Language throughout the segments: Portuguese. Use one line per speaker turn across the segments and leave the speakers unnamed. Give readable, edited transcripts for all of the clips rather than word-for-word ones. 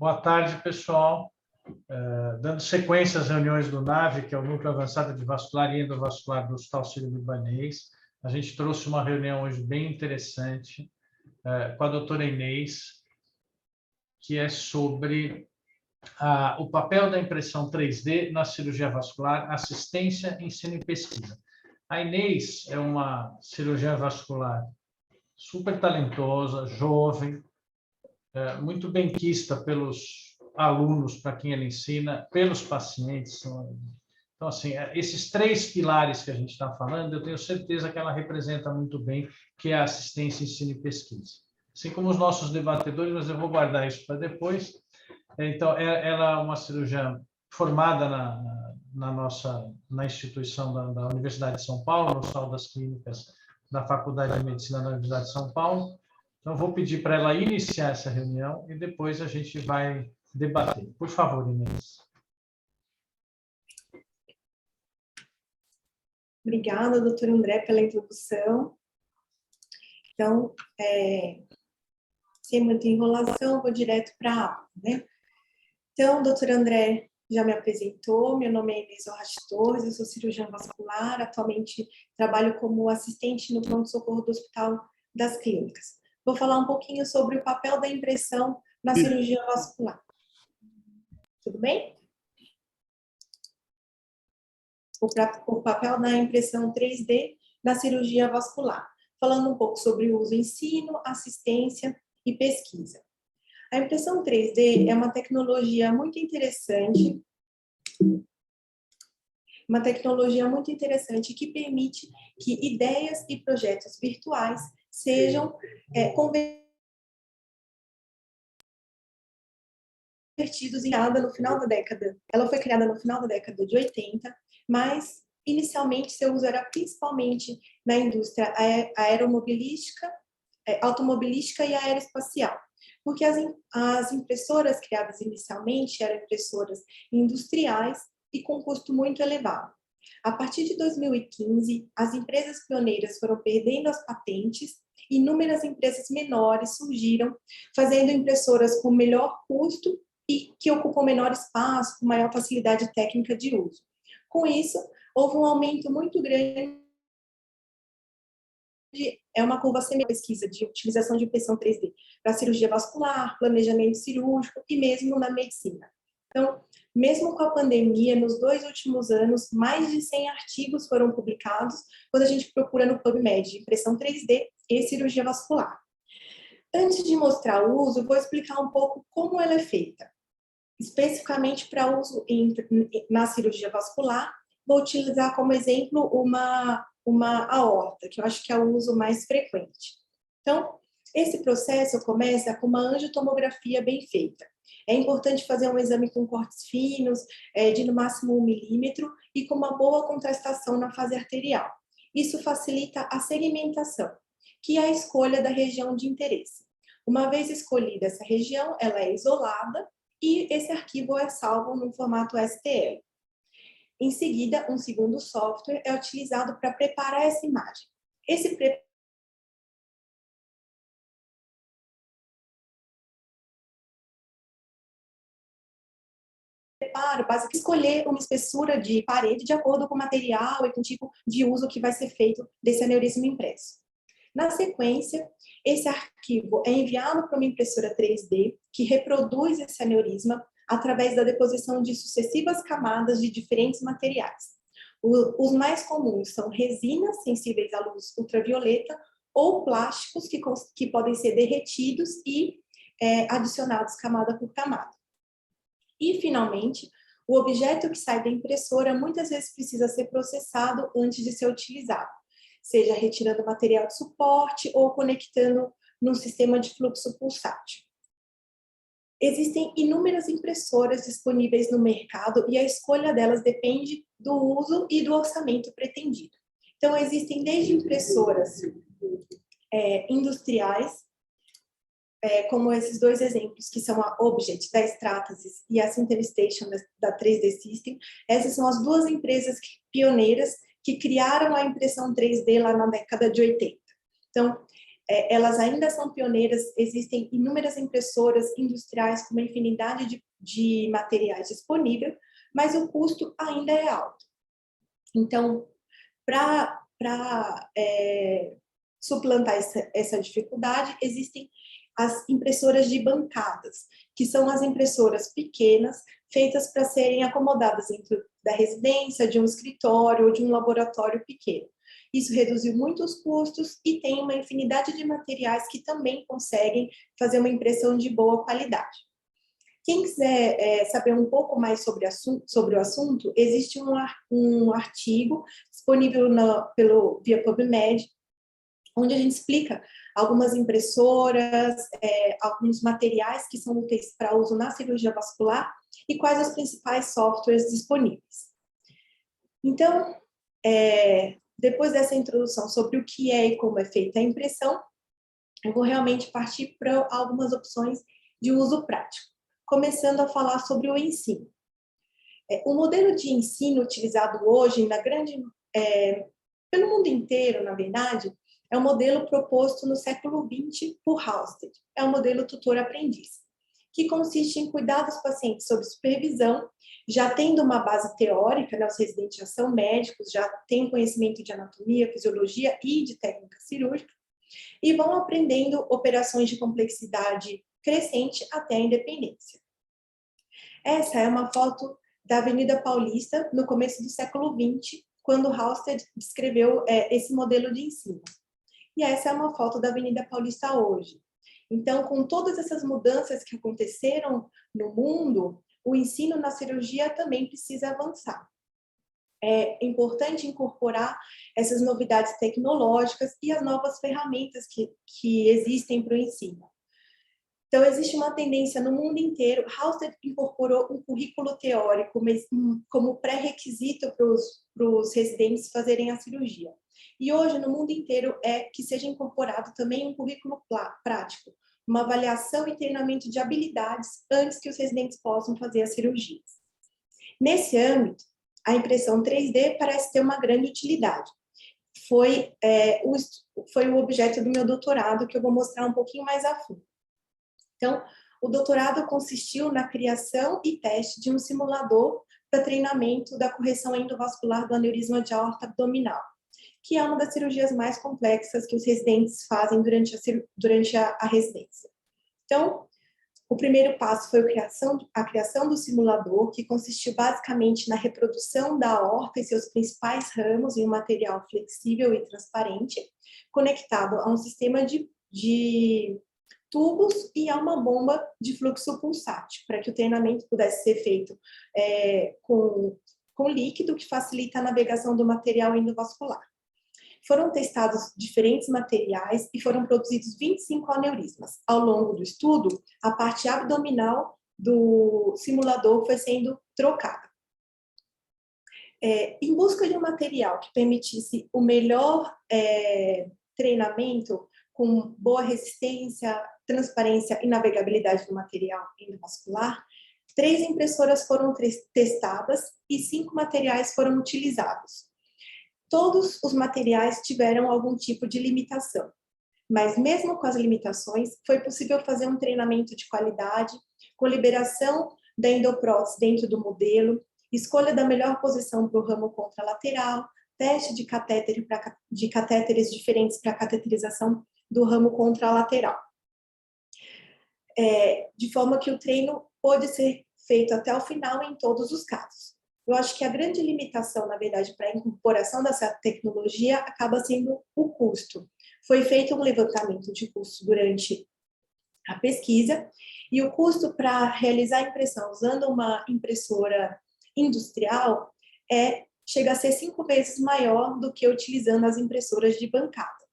Boa tarde, pessoal. Dando sequência às reuniões do NAVE, que é o Núcleo Avançado de Vascular e Endovascular do Hospital Sírio-Libanês, a gente trouxe uma reunião hoje bem interessante com a doutora Inês, que é sobre o papel da impressão 3D na cirurgia vascular, assistência, ensino e pesquisa. A Inês é uma cirurgiã vascular super talentosa, jovem, muito benquista pelos alunos, para quem ela ensina, pelos pacientes. Então, assim, esses três pilares que a gente está falando, eu tenho certeza que ela representa muito bem, que é a assistência, ensino e pesquisa. Assim como os nossos debatedores, mas eu vou guardar isso para depois. Então, ela é uma cirurgiã formada na instituição da Universidade de São Paulo, no Hospital das Clínicas da Faculdade de Medicina da Universidade de São Paulo. Então, vou pedir para ela iniciar essa reunião e depois a gente vai debater. Por favor, Inês.
Obrigada, doutor André, pela introdução. Então, sem muita enrolação, vou direto para a aula, né? Então, o doutor André já me apresentou, meu nome é Inês Orratti Torres, eu sou cirurgiã vascular, atualmente trabalho como assistente no pronto-socorro do Hospital das Clínicas. Vou falar um pouquinho sobre o papel da impressão na cirurgia vascular. Tudo bem? O papel da impressão 3D na cirurgia vascular. Falando um pouco sobre o uso, ensino, assistência e pesquisa. A impressão 3D é uma tecnologia muito interessante, que permite que ideias e projetos virtuais sejam convertidos em nada no final da década. Ela foi criada no final da década de 80, mas inicialmente seu uso era principalmente na indústria aeromobilística, automobilística e aeroespacial, porque as impressoras criadas inicialmente eram impressoras industriais e com custo muito elevado. A partir de 2015, as empresas pioneiras foram perdendo as patentes e inúmeras empresas menores surgiram, fazendo impressoras com melhor custo e que ocupam menor espaço, com maior facilidade técnica de uso. Com isso, houve um aumento muito grande. É uma curva semelhante à pesquisa de utilização de impressão 3D para cirurgia vascular, planejamento cirúrgico e mesmo na medicina. Então, mesmo com a pandemia, nos 2 últimos anos, mais de 100 artigos foram publicados quando a gente procura no PubMed, impressão 3D e cirurgia vascular. Antes de mostrar o uso, vou explicar um pouco como ela é feita. Especificamente para uso na cirurgia vascular, vou utilizar como exemplo uma aorta, que eu acho que é o uso mais frequente. Então, esse processo começa com uma angiotomografia bem feita. É importante fazer um exame com cortes finos, de no máximo 1 milímetro, e com uma boa contrastação na fase arterial. Isso facilita a segmentação, que é a escolha da região de interesse. Uma vez escolhida essa região, ela é isolada e esse arquivo é salvo no formato STL. Em seguida, um segundo software é utilizado para preparar essa imagem. Esse preparo, basicamente, escolher uma espessura de parede de acordo com o material e com o tipo de uso que vai ser feito desse aneurisma impresso. Na sequência, esse arquivo é enviado para uma impressora 3D que reproduz esse aneurisma através da deposição de sucessivas camadas de diferentes materiais. Os mais comuns são resinas sensíveis à luz ultravioleta ou plásticos que podem ser derretidos e adicionados camada por camada. E, finalmente, o objeto que sai da impressora muitas vezes precisa ser processado antes de ser utilizado, seja retirando material de suporte ou conectando num sistema de fluxo pulsátil. Existem inúmeras impressoras disponíveis no mercado e a escolha delas depende do uso e do orçamento pretendido. Então, existem desde impressoras industriais, como esses 2 exemplos, que são a Objet, da Stratasys, e a Synthemistation, da 3D System. Essas são as 2 empresas pioneiras que criaram a impressão 3D lá na década de 80. Então, elas ainda são pioneiras, existem inúmeras impressoras industriais com uma infinidade de materiais disponíveis, mas o custo ainda é alto. Então, para suplantar essa dificuldade, existem as impressoras de bancadas, que são as impressoras pequenas, feitas para serem acomodadas dentro da residência, de um escritório ou de um laboratório pequeno. Isso reduziu muito os custos e tem uma infinidade de materiais que também conseguem fazer uma impressão de boa qualidade. Quem quiser saber um pouco mais sobre o assunto, existe um artigo disponível via PubMed, onde a gente explica algumas impressoras, alguns materiais que são úteis para uso na cirurgia vascular e quais os principais softwares disponíveis. Então, depois dessa introdução sobre o que é e como é feita a impressão, eu vou realmente partir para algumas opções de uso prático, começando a falar sobre o ensino. O modelo de ensino utilizado hoje pelo mundo inteiro, na verdade, é um modelo proposto no século XX por Halsted. É um modelo tutor-aprendiz, que consiste em cuidar dos pacientes sob supervisão, já tendo uma base teórica, né, os residentes já são médicos, já têm conhecimento de anatomia, fisiologia e de técnica cirúrgica, e vão aprendendo operações de complexidade crescente até a independência. Essa é uma foto da Avenida Paulista, no começo do século XX, quando Halsted descreveu esse modelo de ensino. E essa é uma foto da Avenida Paulista hoje. Então, com todas essas mudanças que aconteceram no mundo, o ensino na cirurgia também precisa avançar. É importante incorporar essas novidades tecnológicas e as novas ferramentas que existem para o ensino. Então, existe uma tendência no mundo inteiro. Halsted incorporou um currículo teórico como pré-requisito para os residentes fazerem a cirurgia. E hoje, no mundo inteiro, é que seja incorporado também um currículo prático, uma avaliação e treinamento de habilidades antes que os residentes possam fazer as cirurgias. Nesse âmbito, a impressão 3D parece ter uma grande utilidade. Foi o objeto do meu doutorado, que eu vou mostrar um pouquinho mais a fundo. Então, o doutorado consistiu na criação e teste de um simulador para treinamento da correção endovascular do aneurisma de aorta abdominal, que é uma das cirurgias mais complexas que os residentes fazem durante a residência. Então, o primeiro passo foi a criação do simulador, que consistiu basicamente na reprodução da aorta e seus principais ramos em um material flexível e transparente, conectado a um sistema de tubos e a uma bomba de fluxo pulsátil, para que o treinamento pudesse ser feito com líquido, que facilita a navegação do material endovascular. Foram testados diferentes materiais e foram produzidos 25 aneurismas. Ao longo do estudo, a parte abdominal do simulador foi sendo trocada. Em busca de um material que permitisse o melhor treinamento, com boa resistência, transparência e navegabilidade do material endovascular, 3 impressoras foram testadas e 5 materiais foram utilizados. Todos os materiais tiveram algum tipo de limitação, mas mesmo com as limitações, foi possível fazer um treinamento de qualidade, com liberação da endoprótese dentro do modelo, escolha da melhor posição para o ramo contralateral, teste de catéteres diferentes para a cateterização do ramo contralateral. De forma que o treino pôde ser feito até o final em todos os casos. Eu acho que a grande limitação, na verdade, para a incorporação dessa tecnologia acaba sendo o custo. Foi feito um levantamento de custo durante a pesquisa e o custo para realizar a impressão usando uma impressora industrial chega a ser 5 vezes maior do que utilizando as impressoras de bancada.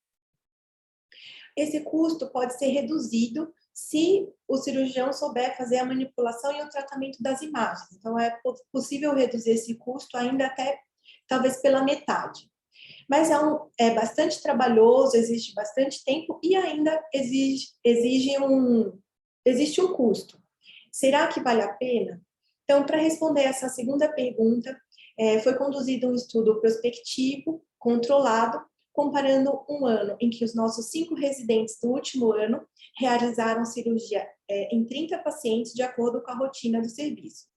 Esse custo pode ser reduzido se o cirurgião souber fazer a manipulação e o tratamento das imagens. Então, é possível reduzir esse custo ainda até, talvez, pela metade. Mas é bastante trabalhoso, exige bastante tempo e ainda existe um custo. Será que vale a pena? Então, para responder essa segunda pergunta, foi conduzido um estudo prospectivo, controlado, comparando um ano em que os nossos 5 residentes do último ano realizaram cirurgia em 30 pacientes de acordo com a rotina do serviço.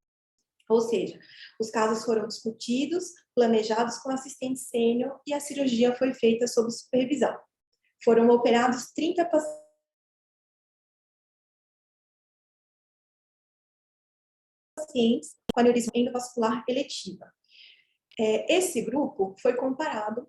Ou seja, os casos foram discutidos, planejados com assistente sênior e a cirurgia foi feita sob supervisão. Foram operados 30 pacientes com aneurisma endovascular eletiva. Esse grupo foi comparado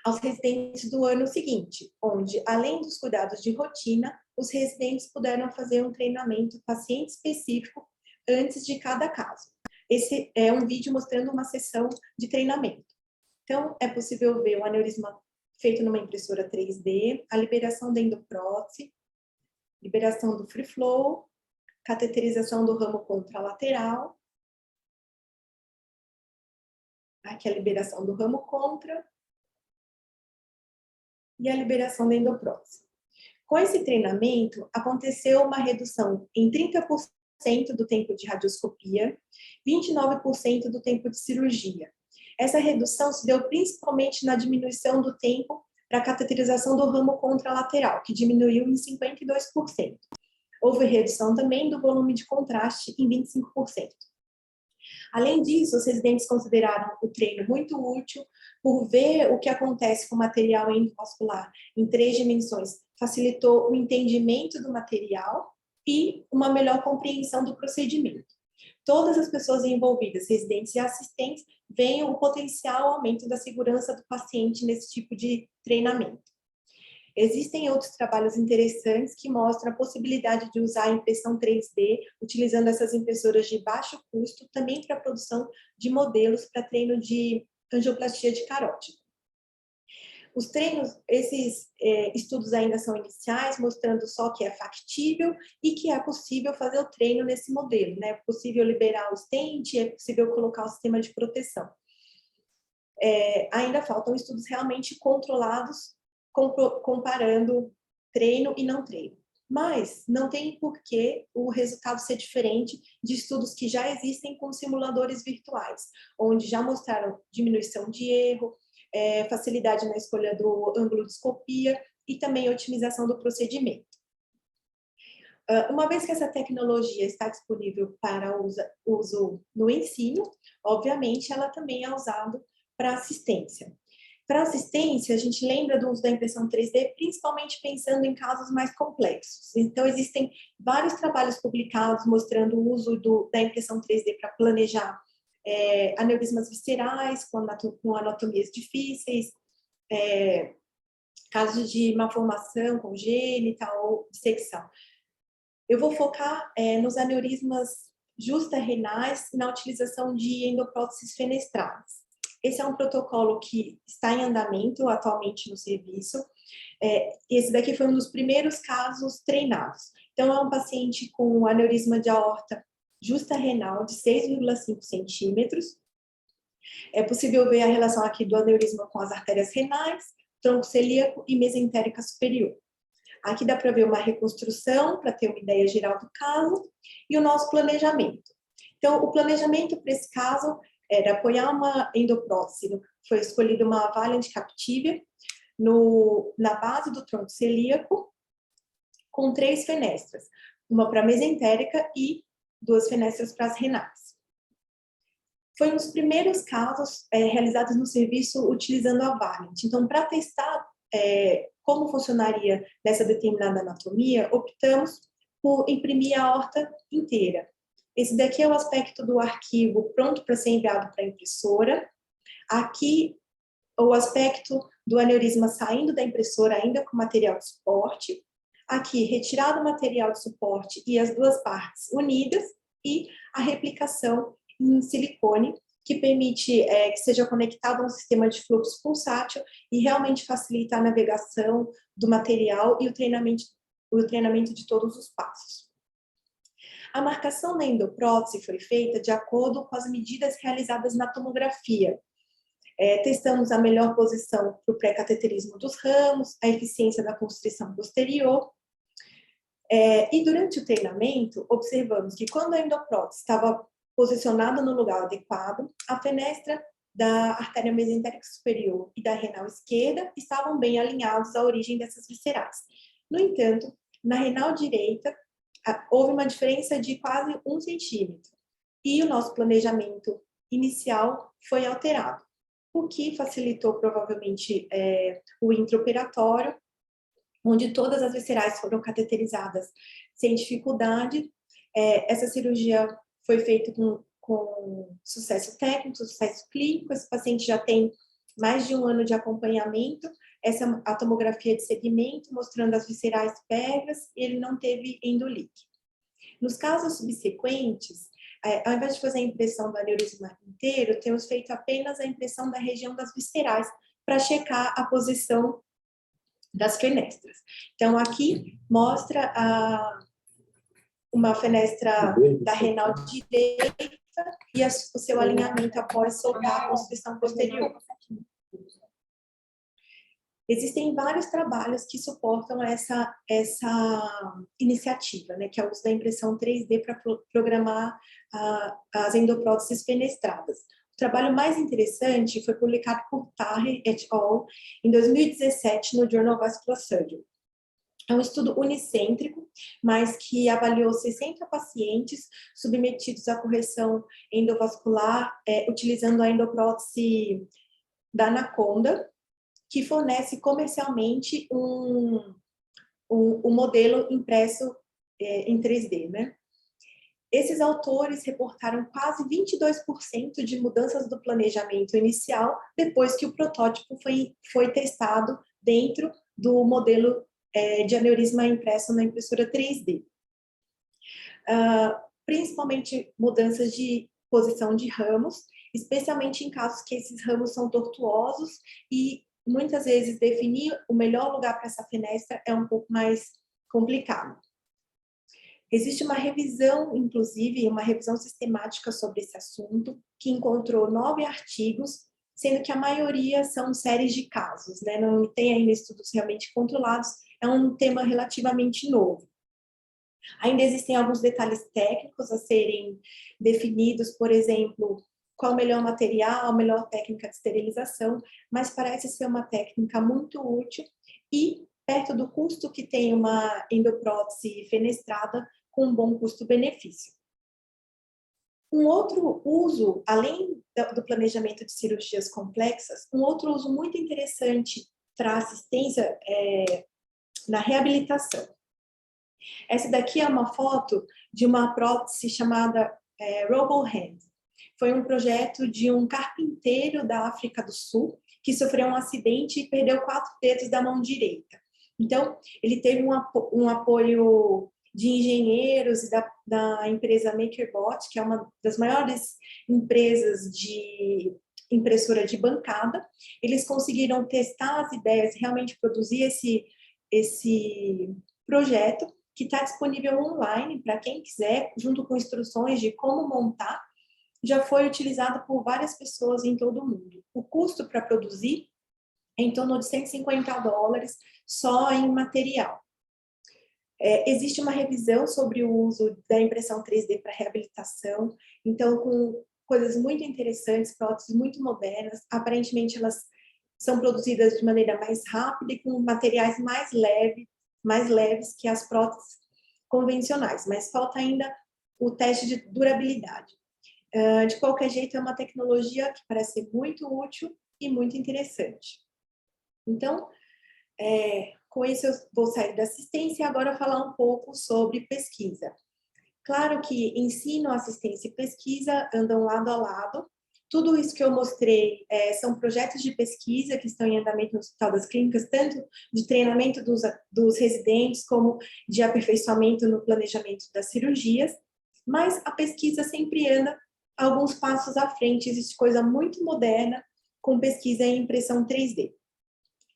aos residentes do ano seguinte, onde, além dos cuidados de rotina, os residentes puderam fazer um treinamento paciente específico antes de cada caso. Esse é um vídeo mostrando uma sessão de treinamento. Então, é possível ver o aneurisma feito numa impressora 3D, a liberação da endoprótese, liberação do free flow, cateterização do ramo contralateral, aqui a liberação do ramo contra e a liberação da endoprótese. Com esse treinamento, aconteceu uma redução em 30% do tempo de radioscopia, 29% do tempo de cirurgia. Essa redução se deu principalmente na diminuição do tempo para a cateterização do ramo contralateral, que diminuiu em 52%. Houve redução também do volume de contraste em 25%. Além disso, os residentes consideraram o treino muito útil por ver o que acontece com o material endovascular em 3 dimensões, facilitou o entendimento do material e uma melhor compreensão do procedimento. Todas as pessoas envolvidas, residentes e assistentes, veem o potencial aumento da segurança do paciente nesse tipo de treinamento. Existem outros trabalhos interessantes que mostram a possibilidade de usar a impressão 3D, utilizando essas impressoras de baixo custo, também para a produção de modelos para treino de angioplastia de carótida. Os treinos, esses estudos ainda são iniciais, mostrando só que é factível e que é possível fazer o treino nesse modelo, né? É possível liberar o stent, é possível colocar o sistema de proteção. Ainda faltam estudos realmente controlados, comparando treino e não treino. Mas não tem por que o resultado ser diferente de estudos que já existem com simuladores virtuais, onde já mostraram diminuição de erro, facilidade na escolha do ângulo de escopia e também otimização do procedimento. Uma vez que essa tecnologia está disponível para uso no ensino, obviamente ela também é usada para assistência. Para assistência, a gente lembra do uso da impressão 3D, principalmente pensando em casos mais complexos. Então, existem vários trabalhos publicados mostrando o uso da impressão 3D para planejar aneurismas viscerais com anatomias difíceis, casos de malformação congênita ou dissecção. Eu vou focar nos aneurismas justa-renais na utilização de endopróteses fenestradas. Esse é um protocolo que está em andamento atualmente no serviço. Esse daqui foi um dos primeiros casos treinados. Então, é um paciente com aneurisma de aorta justa-renal de 6,5 centímetros. É possível ver a relação aqui do aneurisma com as artérias renais, tronco celíaco e mesentérica superior. Aqui dá para ver uma reconstrução, para ter uma ideia geral do caso, e o nosso planejamento. Então, o planejamento para esse caso era apoiar uma endoprótese. Foi escolhida uma Valiant Captiva na base do tronco celíaco, com 3 fenestras, uma para a mesentérica e 2 fenestras para as renais. Foi um dos primeiros casos realizados no serviço utilizando a Valiant. Então, para testar como funcionaria nessa determinada anatomia, optamos por imprimir a aorta inteira. Esse daqui é o aspecto do arquivo pronto para ser enviado para a impressora. Aqui, o aspecto do aneurisma saindo da impressora ainda com material de suporte. Aqui, retirado o material de suporte e as 2 partes unidas. E a replicação em silicone, que permite que seja conectado a um sistema de fluxo pulsátil e realmente facilita a navegação do material e o treinamento de todos os passos. A marcação da endoprótese foi feita de acordo com as medidas realizadas na tomografia. Testamos a melhor posição para o pré-cateterismo dos ramos, a eficiência da constrição posterior. E durante o treinamento, observamos que quando a endoprótese estava posicionada no lugar adequado, a fenestra da artéria mesentérica superior e da renal esquerda estavam bem alinhados à origem dessas viscerais. No entanto, na renal direita, houve uma diferença de quase 1 centímetro e o nosso planejamento inicial foi alterado, o que facilitou provavelmente o intraoperatório, onde todas as viscerais foram cateterizadas sem dificuldade. Essa cirurgia foi feita com sucesso técnico, sucesso clínico. Esse paciente já tem mais de 1 ano de acompanhamento. Essa é a tomografia de segmento, mostrando as viscerais pérvias, e ele não teve endolique. Nos casos subsequentes, ao invés de fazer a impressão do aneurisma inteiro, temos feito apenas a impressão da região das viscerais para checar a posição das fenestras. Então, aqui mostra uma fenestra da renal direita e o seu alinhamento após soltar a constrição posterior. Existem vários trabalhos que suportam essa iniciativa, né, que é o uso da impressão 3D para programar as endopróteses fenestradas. O trabalho mais interessante foi publicado por Taher et al. Em 2017 no Journal of Vascular Surgery. É um estudo unicêntrico, mas que avaliou 60 pacientes submetidos à correção endovascular utilizando a endoprótese da Anaconda, que fornece comercialmente um modelo impresso em 3D, né? Esses autores reportaram quase 22% de mudanças do planejamento inicial depois que o protótipo foi testado dentro do modelo de aneurisma impresso na impressora 3D. Principalmente mudanças de posição de ramos, especialmente em casos que esses ramos são tortuosos e muitas vezes definir o melhor lugar para essa fenestra é um pouco mais complicado. Existe uma revisão, inclusive, uma revisão sistemática sobre esse assunto, que encontrou 9 artigos, sendo que a maioria são séries de casos, né? Não tem ainda estudos realmente controlados, é um tema relativamente novo. Ainda existem alguns detalhes técnicos a serem definidos, por exemplo, qual o melhor material, a melhor técnica de esterilização, mas parece ser uma técnica muito útil e perto do custo que tem uma endoprótese fenestrada com um bom custo-benefício. Um outro uso, além do planejamento de cirurgias complexas, um outro uso muito interessante para assistência na reabilitação. Essa daqui é uma foto de uma prótese chamada RoboHand. Foi um projeto de um carpinteiro da África do Sul que sofreu um acidente e perdeu 4 dedos da mão direita. Então, ele teve um apoio de engenheiros e da empresa MakerBot, que é uma das maiores empresas de impressora de bancada. Eles conseguiram testar as ideias, realmente produzir esse projeto, que está disponível online para quem quiser, junto com instruções de como montar. Já foi utilizado por várias pessoas em todo o mundo. O custo para produzir é em torno de $150 só em material. Existe uma revisão sobre o uso da impressão 3D para reabilitação, então com coisas muito interessantes, próteses muito modernas, aparentemente elas são produzidas de maneira mais rápida e com materiais mais leves que as próteses convencionais, mas falta ainda o teste de durabilidade. De qualquer jeito, é uma tecnologia que parece ser muito útil e muito interessante. Então, com isso eu vou sair da assistência e agora falar um pouco sobre pesquisa. Claro que ensino, assistência e pesquisa andam lado a lado. Tudo isso que eu mostrei são projetos de pesquisa que estão em andamento no Hospital das Clínicas, tanto de treinamento dos residentes, como de aperfeiçoamento no planejamento das cirurgias, mas a pesquisa sempre anda alguns passos à frente. Existe coisa muito moderna com pesquisa em impressão 3D.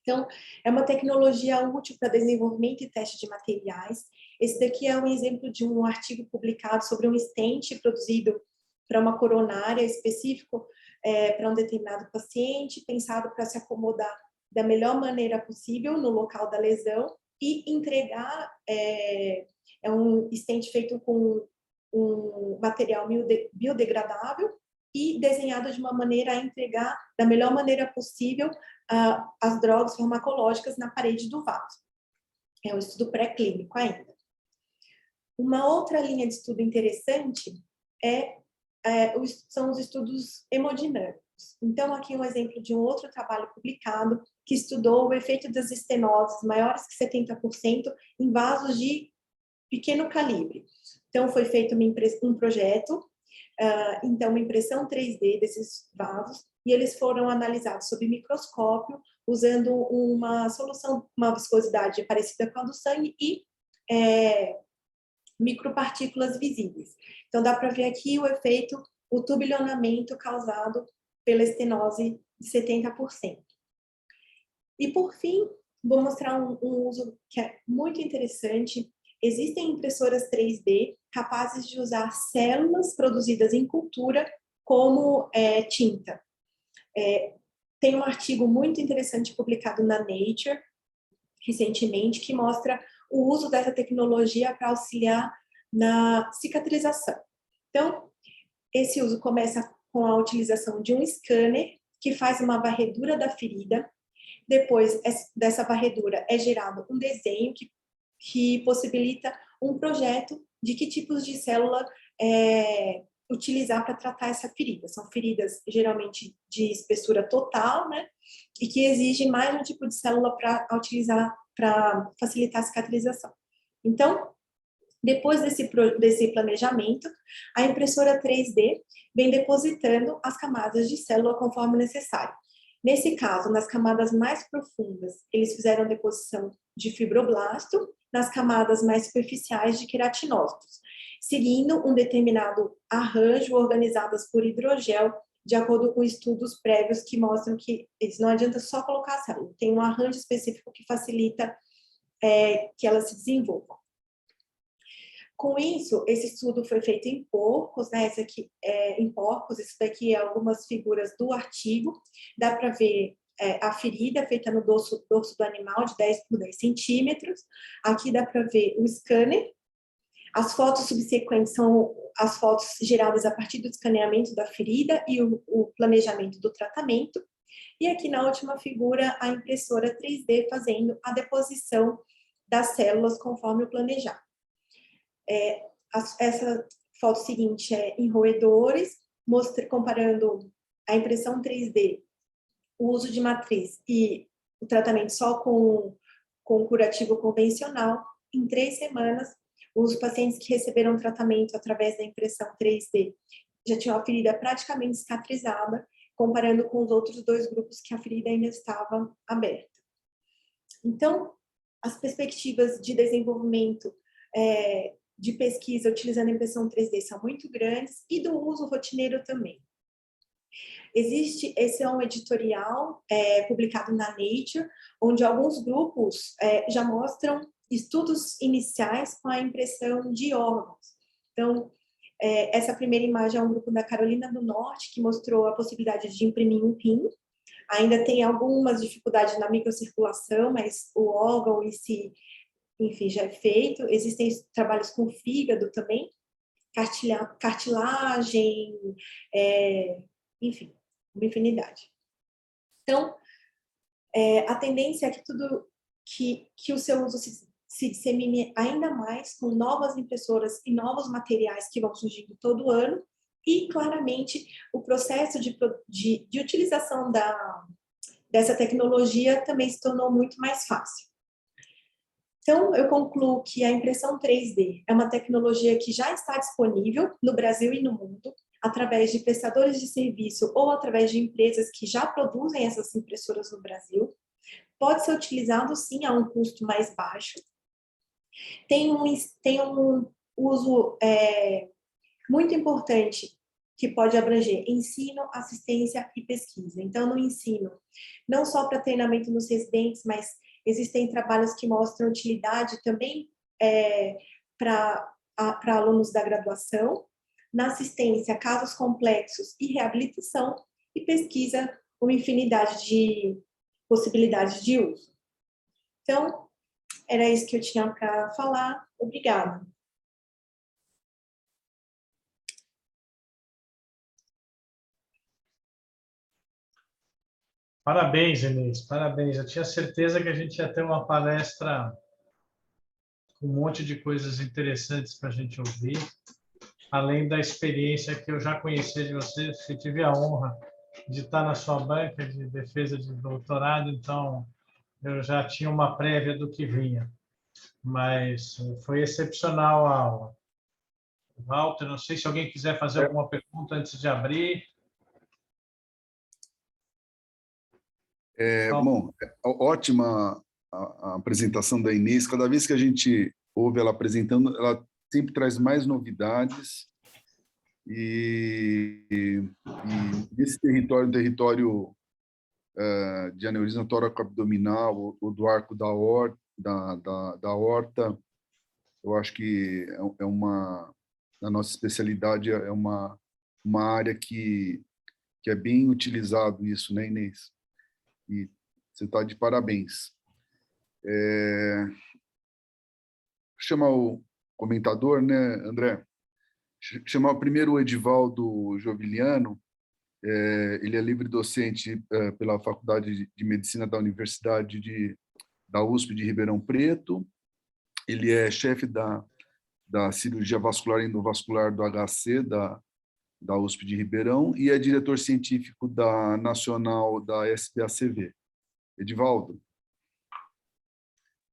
Então, é uma tecnologia útil para desenvolvimento e teste de materiais. Esse daqui é um exemplo de um artigo publicado sobre um stent produzido para uma coronária específico para um determinado paciente, pensado para se acomodar da melhor maneira possível no local da lesão e entregar um stent feito com um material biodegradável e desenhado de uma maneira a entregar da melhor maneira possível as drogas farmacológicas na parede do vaso. É um estudo pré-clínico ainda. Uma outra linha de estudo interessante são os estudos hemodinâmicos. Então, aqui um exemplo de um outro trabalho publicado que estudou o efeito das estenoses maiores que 70% em vasos de pequeno calibre. Então, foi feito um projeto, então, uma impressão 3D desses vasos, e eles foram analisados sob microscópio, usando uma solução, uma viscosidade parecida com a do sangue e micropartículas visíveis. Então, dá para ver aqui o efeito, o turbilhonamento causado pela estenose de 70%. E, por fim, vou mostrar um uso que é muito interessante. Existem impressoras 3D capazes de usar células produzidas em cultura como tinta. Tem um artigo muito interessante publicado na Nature, recentemente, que mostra o uso dessa tecnologia para auxiliar na cicatrização. Então, esse uso começa com a utilização de um scanner que faz uma varredura da ferida. Depois dessa varredura é gerado um desenho que possibilita um projeto de que tipos de célula utilizar para tratar essa ferida. São feridas geralmente de espessura total, né? E que exigem mais um tipo de célula para utilizar para facilitar a cicatrização. Então, depois desse planejamento, a impressora 3D vem depositando as camadas de célula conforme necessário. Nesse caso, nas camadas mais profundas, eles fizeram deposição de fibroblasto, nas camadas mais superficiais de queratinócitos, seguindo um determinado arranjo organizadas por hidrogel, de acordo com estudos prévios que mostram que não adianta só colocar a célula, tem um arranjo específico que facilita que ela se desenvolva. Com isso, esse estudo foi feito em porcos, né? Esse aqui em porcos, isso daqui é algumas figuras do artigo. Dá para ver a ferida feita no dorso do animal de 10 por 10 centímetros. Aqui dá para ver o scanner. As fotos subsequentes são as fotos geradas a partir do escaneamento da ferida e o planejamento do tratamento. E aqui na última figura, a impressora 3D fazendo a deposição das células conforme o planejado. Essa foto seguinte é em roedores, comparando a impressão 3D, o uso de matriz e o tratamento só com curativo convencional. Em 3 semanas, os pacientes que receberam tratamento através da impressão 3D já tinham a ferida praticamente cicatrizada, comparando com os outros 2 grupos que a ferida ainda estava aberta. Então, as perspectivas de desenvolvimento de pesquisa utilizando a impressão 3D são muito grandes e do uso rotineiro também. Esse é um editorial publicado na Nature, onde alguns grupos já mostram estudos iniciais com a impressão de órgãos. Então, essa primeira imagem é um grupo da Carolina do Norte, que mostrou a possibilidade de imprimir um rim. Ainda tem algumas dificuldades na microcirculação, mas o órgão em si, enfim, já é feito. Existem trabalhos com fígado também, cartilagem, enfim, uma infinidade. Então, a tendência é que o seu uso se dissemine ainda mais com novas impressoras e novos materiais que vão surgindo todo ano e, claramente, o processo de utilização dessa tecnologia também se tornou muito mais fácil. Então, eu concluo que a impressão 3D é uma tecnologia que já está disponível no Brasil e no mundo, através de prestadores de serviço ou através de empresas que já produzem essas impressoras no Brasil. Pode ser utilizado, sim, a um custo mais baixo. Tem um uso muito importante que pode abranger ensino, assistência e pesquisa. Então, no ensino, não só para treinamento nos residentes, mas existem trabalhos que mostram utilidade também para alunos da graduação. Na assistência, casos complexos e reabilitação. E pesquisa, uma infinidade de possibilidades de uso. Então, era isso que eu tinha para falar. Obrigada.
Parabéns, Inês, parabéns. Eu tinha certeza que a gente ia ter uma palestra com um monte de coisas interessantes para a gente ouvir, além da experiência que eu já conhecia de você, que tive a honra de estar na sua banca de defesa de doutorado, então eu já tinha uma prévia do que vinha. Mas foi excepcional a aula. Walter, não sei se alguém quiser fazer alguma pergunta antes de abrir.
Bom, ótima a apresentação da Inês. Cada vez que a gente ouve ela apresentando, ela sempre traz mais novidades. E nesse território, de aneurisma tóraco-abdominal ou do arco da aorta, eu acho que na nossa especialidade, é uma área que é bem utilizado isso, né, Inês? E você está de parabéns. Vou chamar o comentador, né, André? Chamar primeiro o Edivaldo Joviliano. Ele é livre-docente pela Faculdade de Medicina da da USP de Ribeirão Preto. Ele é chefe da cirurgia vascular e endovascular do HC da USP de Ribeirão e é diretor científico da Nacional da SPACV. Edivaldo.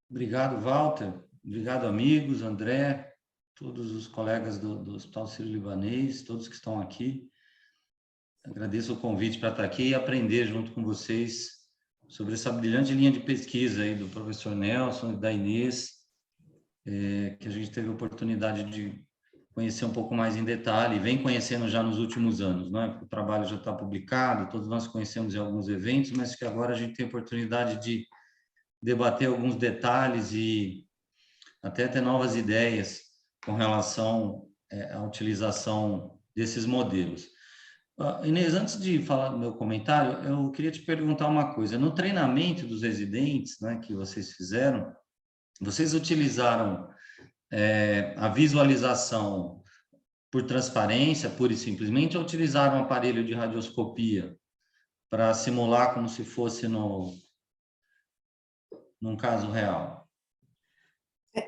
Obrigado, Walter. Obrigado, amigos, André, todos os colegas do Hospital Sírio-Libanês, todos que estão aqui. Agradeço o convite para estar aqui e aprender junto com vocês sobre essa brilhante linha de pesquisa aí do professor Nelson e da Inês, que a gente teve a oportunidade de conhecer um pouco mais em detalhe, e vem conhecendo já nos últimos anos, não é? Porque o trabalho já está publicado, todos nós conhecemos em alguns eventos, mas que agora a gente tem a oportunidade de debater alguns detalhes e até ter novas ideias com relação à utilização desses modelos. Inês, antes de falar do meu comentário, eu queria te perguntar uma coisa. No treinamento dos residentes, né, que vocês fizeram, vocês utilizaram a visualização por transparência, pura e simplesmente, ou utilizaram um aparelho de radioscopia para simular como se fosse num caso real?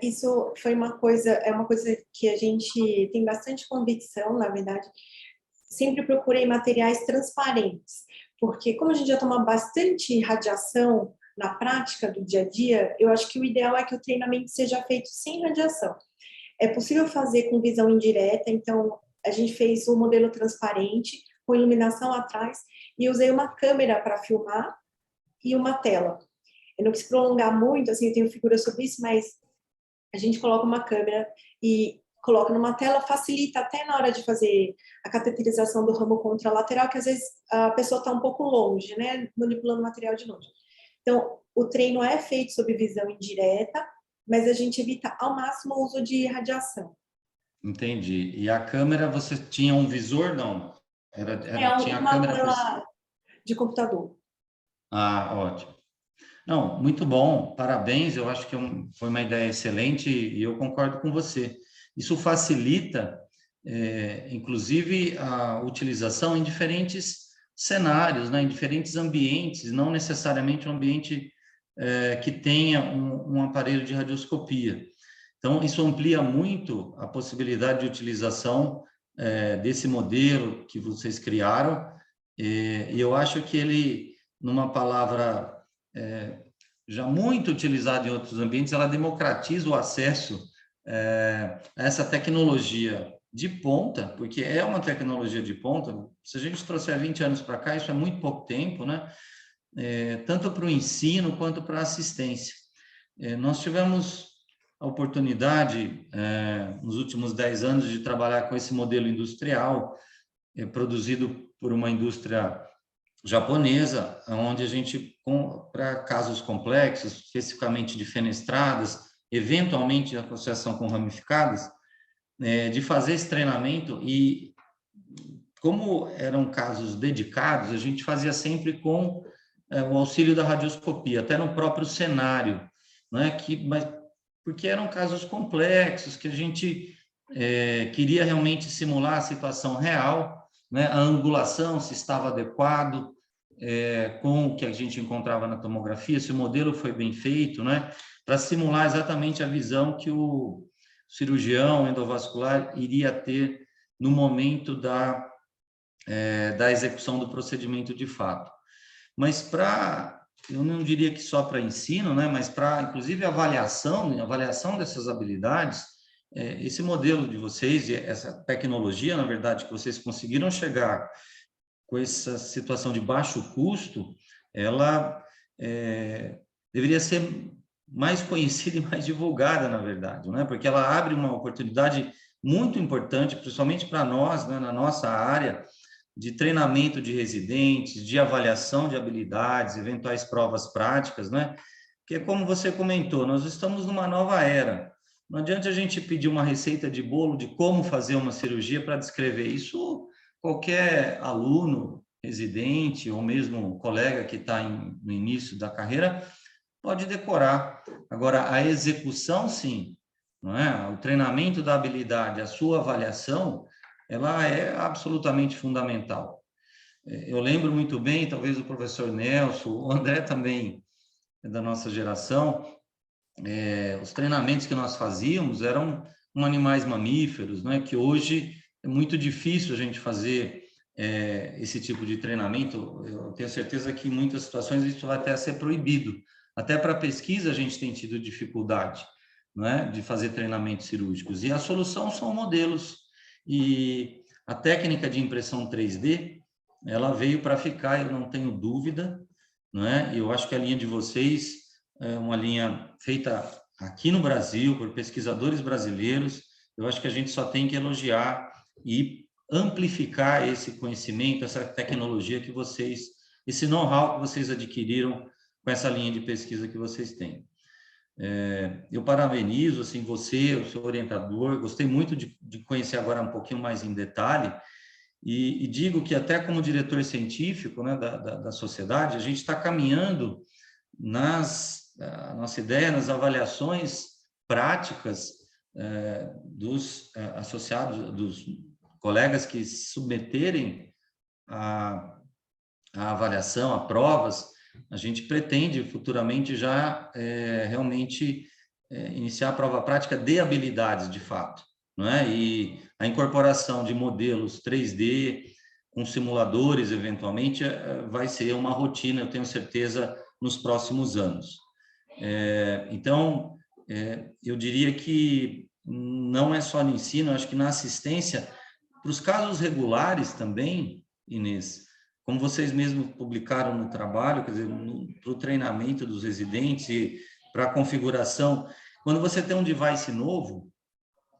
Isso foi uma coisa que a gente tem bastante convicção, na verdade. Sempre procurei materiais transparentes, porque como a gente já toma bastante radiação na prática do dia a dia, eu acho que o ideal é que o treinamento seja feito sem radiação. É possível fazer com visão indireta, então a gente fez um modelo transparente, com iluminação atrás, e usei uma câmera para filmar e uma tela. Eu não quis prolongar muito, assim, eu tenho figura sobre isso, mas a gente coloca uma câmera e coloca numa tela, facilita até na hora de fazer a cateterização do ramo contralateral, que às vezes a pessoa está um pouco longe, né, manipulando o material de longe. Então, o treino é feito sob visão indireta, mas a gente evita ao máximo o uso de radiação.
Entendi. E a câmera, você tinha um visor, não? Tinha
uma
a câmera
tela de computador.
Ah, ótimo. Não, muito bom, parabéns, eu acho que foi uma ideia excelente e eu concordo com você. Isso facilita, inclusive, a utilização em diferentes cenários, né, em diferentes ambientes, não necessariamente um ambiente que tenha um aparelho de radioscopia. Então, isso amplia muito a possibilidade de utilização desse modelo que vocês criaram, e eu acho que ele, numa palavra já muito utilizada em outros ambientes, ela democratiza o acesso a essa tecnologia de ponta, porque é uma tecnologia de ponta. Se a gente trouxer 20 anos para cá, isso é muito pouco tempo, né? Tanto para o ensino quanto para a assistência. Nós tivemos a oportunidade, nos últimos 10 anos, de trabalhar com esse modelo industrial, produzido por uma indústria japonesa, onde a gente, para casos complexos, especificamente de fenestradas, eventualmente de associação com ramificadas, de fazer esse treinamento, e como eram casos dedicados, a gente fazia sempre com o auxílio da radioscopia, até no próprio cenário, né? Mas porque eram casos complexos, que a gente queria realmente simular a situação real, né? A angulação, se estava adequado, com o que a gente encontrava na tomografia, se o modelo foi bem feito, né, para simular exatamente a visão que o cirurgião endovascular iria ter no momento da execução do procedimento de fato. Mas eu não diria que só para ensino, né, mas para, inclusive, avaliação dessas habilidades, esse modelo de vocês, e essa tecnologia, na verdade, que vocês conseguiram chegar com essa situação de baixo custo, ela deveria ser mais conhecida e mais divulgada, na verdade, né? Porque ela abre uma oportunidade muito importante, principalmente para nós, né, na nossa área, de treinamento de residentes, de avaliação de habilidades, eventuais provas práticas, né? Porque, como você comentou, nós estamos numa nova era. Não adianta a gente pedir uma receita de bolo de como fazer uma cirurgia para descrever isso. Qualquer aluno, residente ou mesmo colega que está no início da carreira pode decorar. Agora, a execução, sim, não é? O treinamento da habilidade, a sua avaliação, ela é absolutamente fundamental. Eu lembro muito bem, talvez o professor Nelson, o André também é da nossa geração, os treinamentos que nós fazíamos eram com animais mamíferos, né? Que hoje é muito difícil a gente fazer esse tipo de treinamento. Eu tenho certeza que em muitas situações isso vai até ser proibido. Até para pesquisa a gente tem tido dificuldade, né, de fazer treinamentos cirúrgicos. E a solução são modelos. E a técnica de impressão 3D, ela veio para ficar, eu não tenho dúvida, né? Eu acho que a linha de vocês é uma linha feita aqui no Brasil, por pesquisadores brasileiros. Eu acho que a gente só tem que elogiar e amplificar esse conhecimento, essa tecnologia que vocês, esse know-how que vocês adquiriram com essa linha de pesquisa que vocês têm. Eu parabenizo assim, você, o seu orientador, gostei muito de conhecer agora um pouquinho mais em detalhe, e digo que até como diretor científico, né, da sociedade, a gente está caminhando a nossa ideia nas avaliações práticas dos associados, dos colegas que se submeterem à avaliação, a provas. A gente pretende futuramente já realmente iniciar a prova prática de habilidades, de fato, não é? E a incorporação de modelos 3D com simuladores, eventualmente, vai ser uma rotina, eu tenho certeza, nos próximos anos. Então, eu diria que não é só no ensino, acho que na assistência, para os casos regulares também, Inês, como vocês mesmos publicaram no trabalho, quer dizer, para o treinamento dos residentes e para a configuração, quando você tem um device novo,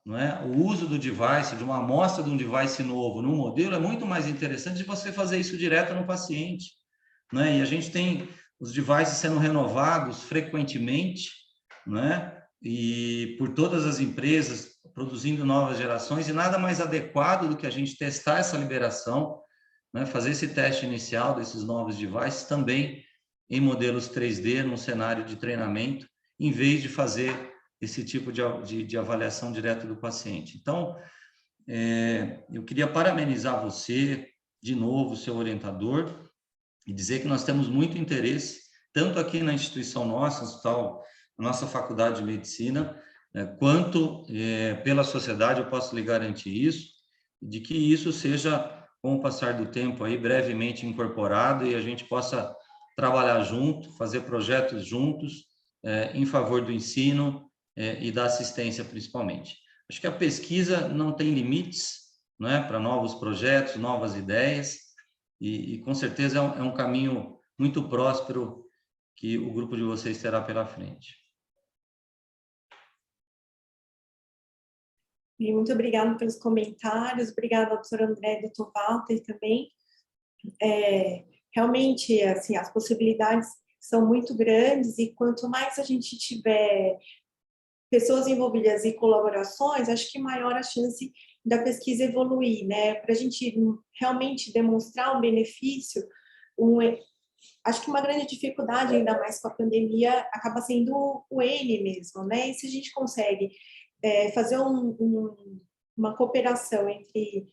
não é? O uso do device, de uma amostra de um device novo num modelo, é muito mais interessante de você fazer isso direto no paciente, não é? E a gente tem os devices sendo renovados frequentemente, não é? E por todas as empresas produzindo novas gerações, e nada mais adequado do que a gente testar essa liberação, né? Fazer esse teste inicial desses novos devices também em modelos 3D, num cenário de treinamento, em vez de fazer esse tipo de avaliação direta do paciente. Então, eu queria parabenizar você, de novo, seu orientador, e dizer que nós temos muito interesse, tanto aqui na instituição nossa, na nossa faculdade de medicina, quanto pela sociedade, eu posso lhe garantir isso, de que isso seja, com o passar do tempo, aí, brevemente incorporado e a gente possa trabalhar junto, fazer projetos juntos, em favor do ensino, e da assistência, principalmente. Acho que a pesquisa não tem limites, né, para novos projetos, novas ideias, e com certeza é um caminho muito próspero que o grupo de vocês terá pela frente.
E muito obrigada pelos comentários, obrigada ao doutor André e doutor Walter também. Realmente, assim, as possibilidades são muito grandes e quanto mais a gente tiver pessoas envolvidas e colaborações, acho que maior a chance da pesquisa evoluir, né? Para a gente realmente demonstrar um benefício, acho que uma grande dificuldade, ainda mais com a pandemia, acaba sendo o N mesmo, né? E se a gente consegue fazer uma cooperação entre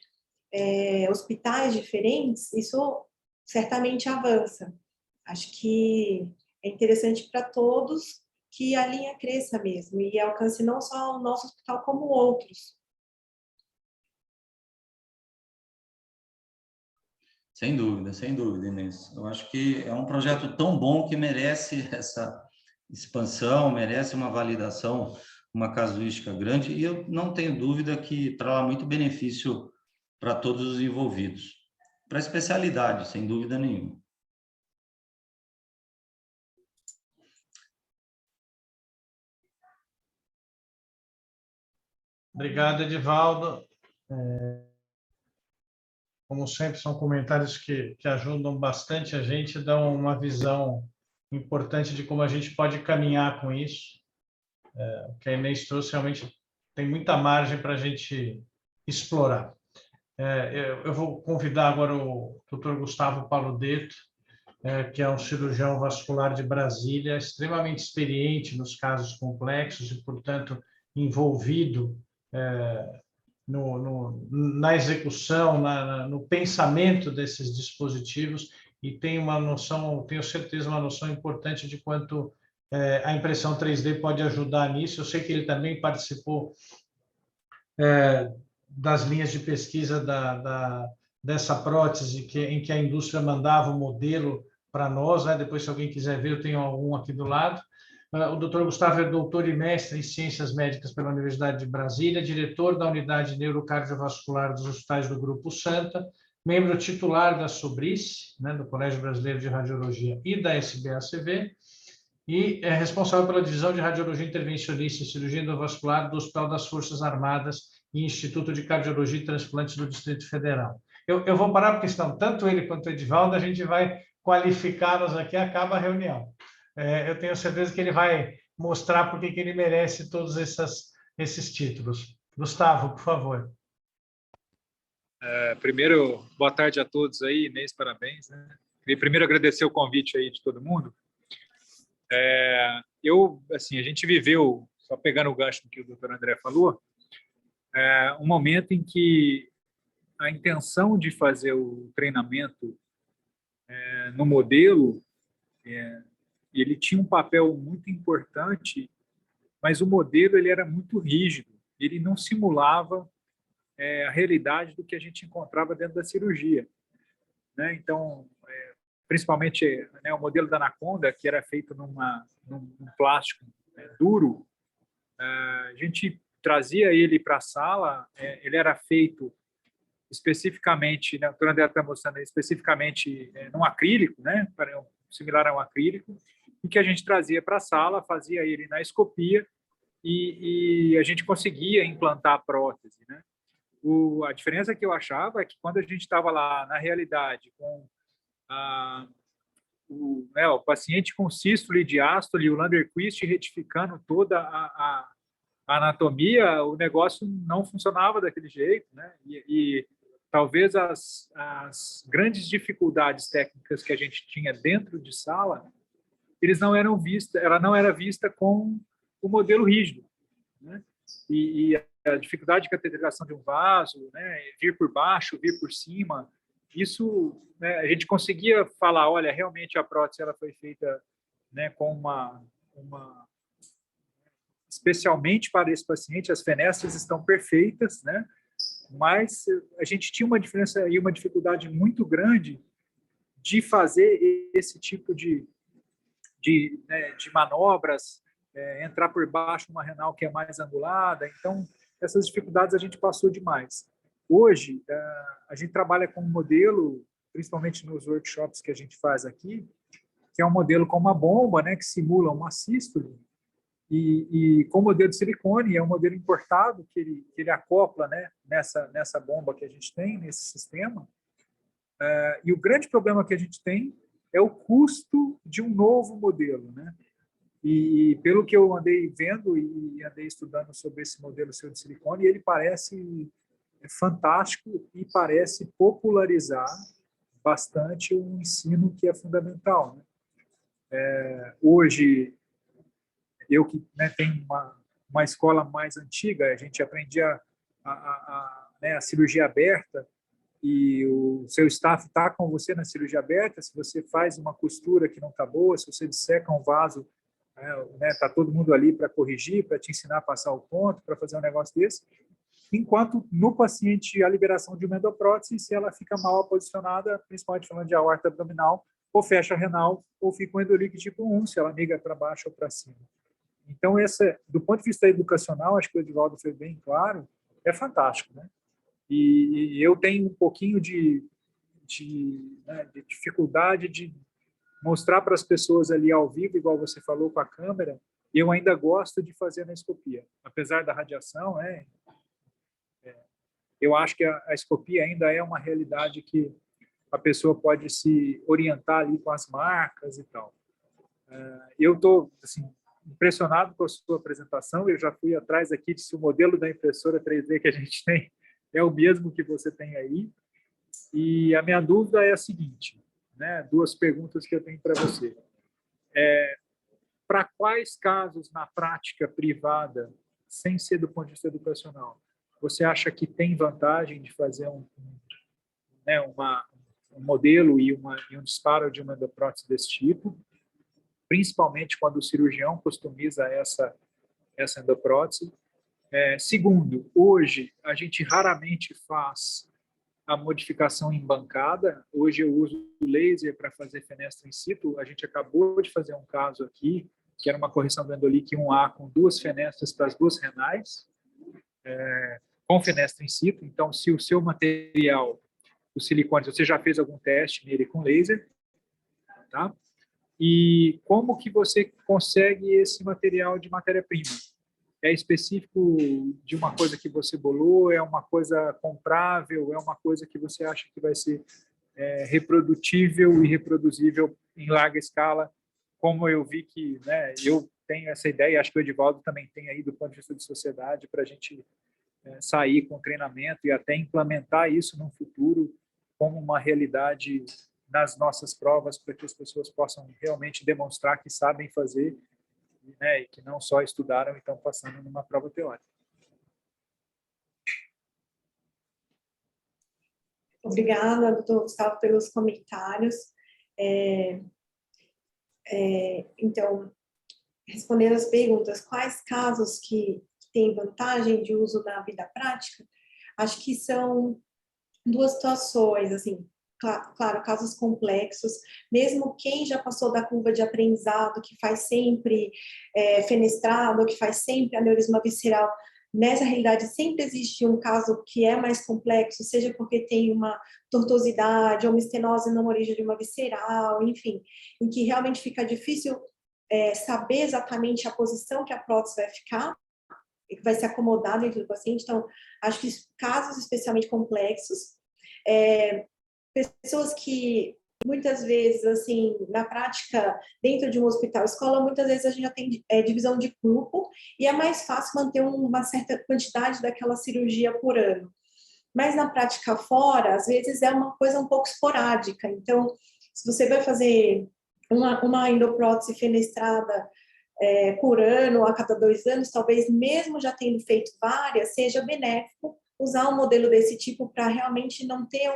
hospitais diferentes, isso certamente avança. Acho que é interessante para todos que a linha cresça mesmo e alcance não só o nosso hospital, como outros.
Sem dúvida, Inês. Eu acho que é um projeto tão bom que merece essa expansão, merece uma validação, uma casuística grande, e eu não tenho dúvida que trará muito benefício para todos os envolvidos. Para a especialidade, sem dúvida nenhuma.
Obrigado, Edivaldo. Como sempre, são comentários que ajudam bastante a gente, dão uma visão importante de como a gente pode caminhar com isso. O que a Inês trouxe realmente tem muita margem para a gente explorar. Eu vou convidar agora o Dr. Gustavo Paludetto, que é um cirurgião vascular de Brasília, extremamente experiente nos casos complexos e, portanto, envolvido na execução, no pensamento desses dispositivos, e tem uma noção, tenho certeza, uma noção importante de quanto a impressão 3D pode ajudar nisso. Eu sei que ele também participou das linhas de pesquisa dessa prótese, em que a indústria mandava o modelo para nós, né? Depois, se alguém quiser ver, eu tenho algum aqui do lado. O Dr. Gustavo é doutor e mestre em Ciências Médicas pela Universidade de Brasília, diretor da Unidade Neurocardiovascular dos Hospitais do Grupo Santa, membro titular da SOBRICE, né, do Colégio Brasileiro de Radiologia, e da SBACV, e é responsável pela Divisão de Radiologia Intervencionista e Cirurgia Endovascular do Hospital das Forças Armadas e Instituto de Cardiologia e Transplantes do Distrito Federal. Eu vou parar, porque senão tanto ele quanto o Edivaldo, a gente vai qualificá-los aqui, acaba a reunião. Eu tenho certeza que ele vai mostrar por que ele merece todos esses títulos. Gustavo, por favor.
Primeiro, boa tarde a todos aí, Inês, parabéns, né? Queria primeiro agradecer o convite aí de todo mundo. A gente viveu, só pegando o gancho que o doutor André falou, um momento em que a intenção de fazer o treinamento no modelo, ele tinha um papel muito importante, mas o modelo ele era muito rígido, ele não simulava a realidade do que a gente encontrava dentro da cirurgia, né? Então, principalmente, né, o modelo da Anaconda, que era feito num plástico duro, a gente trazia ele para a sala, ele era feito especificamente, né, o Dr. André está mostrando especificamente num acrílico, né, similar a um acrílico, e que a gente trazia para a sala, fazia ele na escopia e a gente conseguia implantar a prótese, né? A diferença que eu achava é que quando a gente estava lá na realidade com o paciente com sístole e diástole, o Landerquist retificando toda a anatomia, o negócio não funcionava daquele jeito, né? E talvez as grandes dificuldades técnicas que a gente tinha dentro de sala, ela não era vista com o modelo rígido, né? E a dificuldade de cateterização de um vaso, né, vir por baixo, vir por cima, isso, né, a gente conseguia falar, olha, realmente a prótese ela foi feita, né, com uma especialmente para esse paciente, as fenestras estão perfeitas, né, mas a gente tinha uma diferença e uma dificuldade muito grande de fazer esse tipo de manobras, entrar por baixo numa renal que é mais angulada. Então, essas dificuldades a gente passou demais. Hoje, a gente trabalha com um modelo, principalmente nos workshops que a gente faz aqui, que é um modelo com uma bomba, né, que simula uma sístole, e com modelo de silicone, é um modelo importado que ele acopla, né, nessa bomba que a gente tem, nesse sistema. E o grande problema que a gente tem é o custo de um novo modelo, né? E pelo que eu andei vendo e andei estudando sobre esse modelo seu de silicone, ele parece fantástico e parece popularizar bastante um ensino que é fundamental, né? Hoje, eu que, né, tenho uma escola mais antiga, a gente aprendia a cirurgia aberta, e o seu staff está com você na cirurgia aberta, se você faz uma costura que não está boa, se você disseca um vaso, está todo mundo ali para corrigir, para te ensinar a passar o ponto, para fazer um negócio desse. Enquanto no paciente a liberação de uma endoprótese, se ela fica mal posicionada, principalmente falando de aorta abdominal, ou fecha a renal, ou fica um endolíquido tipo 1, se ela migra para baixo ou para cima. Então, do ponto de vista educacional, acho que o Edivaldo foi bem claro, é fantástico, né? E eu tenho um pouquinho de dificuldade de mostrar para as pessoas ali ao vivo, igual você falou com a câmera, eu ainda gosto de fazer a endoscopia. Apesar da radiação, eu acho que a escopia ainda é uma realidade que a pessoa pode se orientar ali com as marcas e tal. Eu estou assim, impressionado com a sua apresentação, eu já fui atrás aqui de se o modelo da impressora 3D que a gente tem é o mesmo que você tem aí. E a minha dúvida é a seguinte, né? 2 perguntas que eu tenho para você. Para quais casos na prática privada, sem ser do ponto de vista educacional, você acha que tem vantagem de fazer um modelo e um disparo de uma endoprótese desse tipo, principalmente quando o cirurgião customiza essa endoprótese? Segundo, hoje a gente raramente faz a modificação em bancada. Hoje eu uso o laser para fazer fenestra in situ. A gente acabou de fazer um caso aqui, que era uma correção do endolique 1A com 2 fenestras para as 2 renais, com fenestra in situ. Então, se o seu material, o silicone, você já fez algum teste nele com laser, tá? E como que você consegue esse material de matéria-prima? É específico de uma coisa que você bolou? É uma coisa comprável? É uma coisa que você acha que vai ser reprodutível e reproduzível em larga escala? Como eu vi que, né, eu tenho essa ideia, acho que o Edivaldo também tem aí do ponto de vista de sociedade, para a gente sair com treinamento e até implementar isso no futuro como uma realidade nas nossas provas, para que as pessoas possam realmente demonstrar que sabem fazer, né, e que não só estudaram e estão passando numa prova teórica.
Obrigada, doutor Gustavo, pelos comentários. Então, respondendo as perguntas, quais casos que têm vantagem de uso na vida prática? Acho que são 2 situações, assim, claro, casos complexos, mesmo quem já passou da curva de aprendizado, que faz sempre fenestrado, que faz sempre aneurisma visceral, nessa realidade sempre existe um caso que é mais complexo, seja porque tem uma tortuosidade ou uma estenose não origem de uma visceral, enfim, em que realmente fica difícil saber exatamente a posição que a prótese vai ficar, e que vai se acomodar dentro do paciente. Então, acho que casos especialmente complexos, pessoas que muitas vezes, assim, na prática, dentro de um hospital escola, muitas vezes a gente já tem divisão de grupo e é mais fácil manter uma certa quantidade daquela cirurgia por ano. Mas na prática fora, às vezes é uma coisa um pouco esporádica. Então, se você vai fazer uma endoprótese fenestrada por ano, a cada 2 anos, talvez mesmo já tendo feito várias, seja benéfico usar um modelo desse tipo para realmente não ter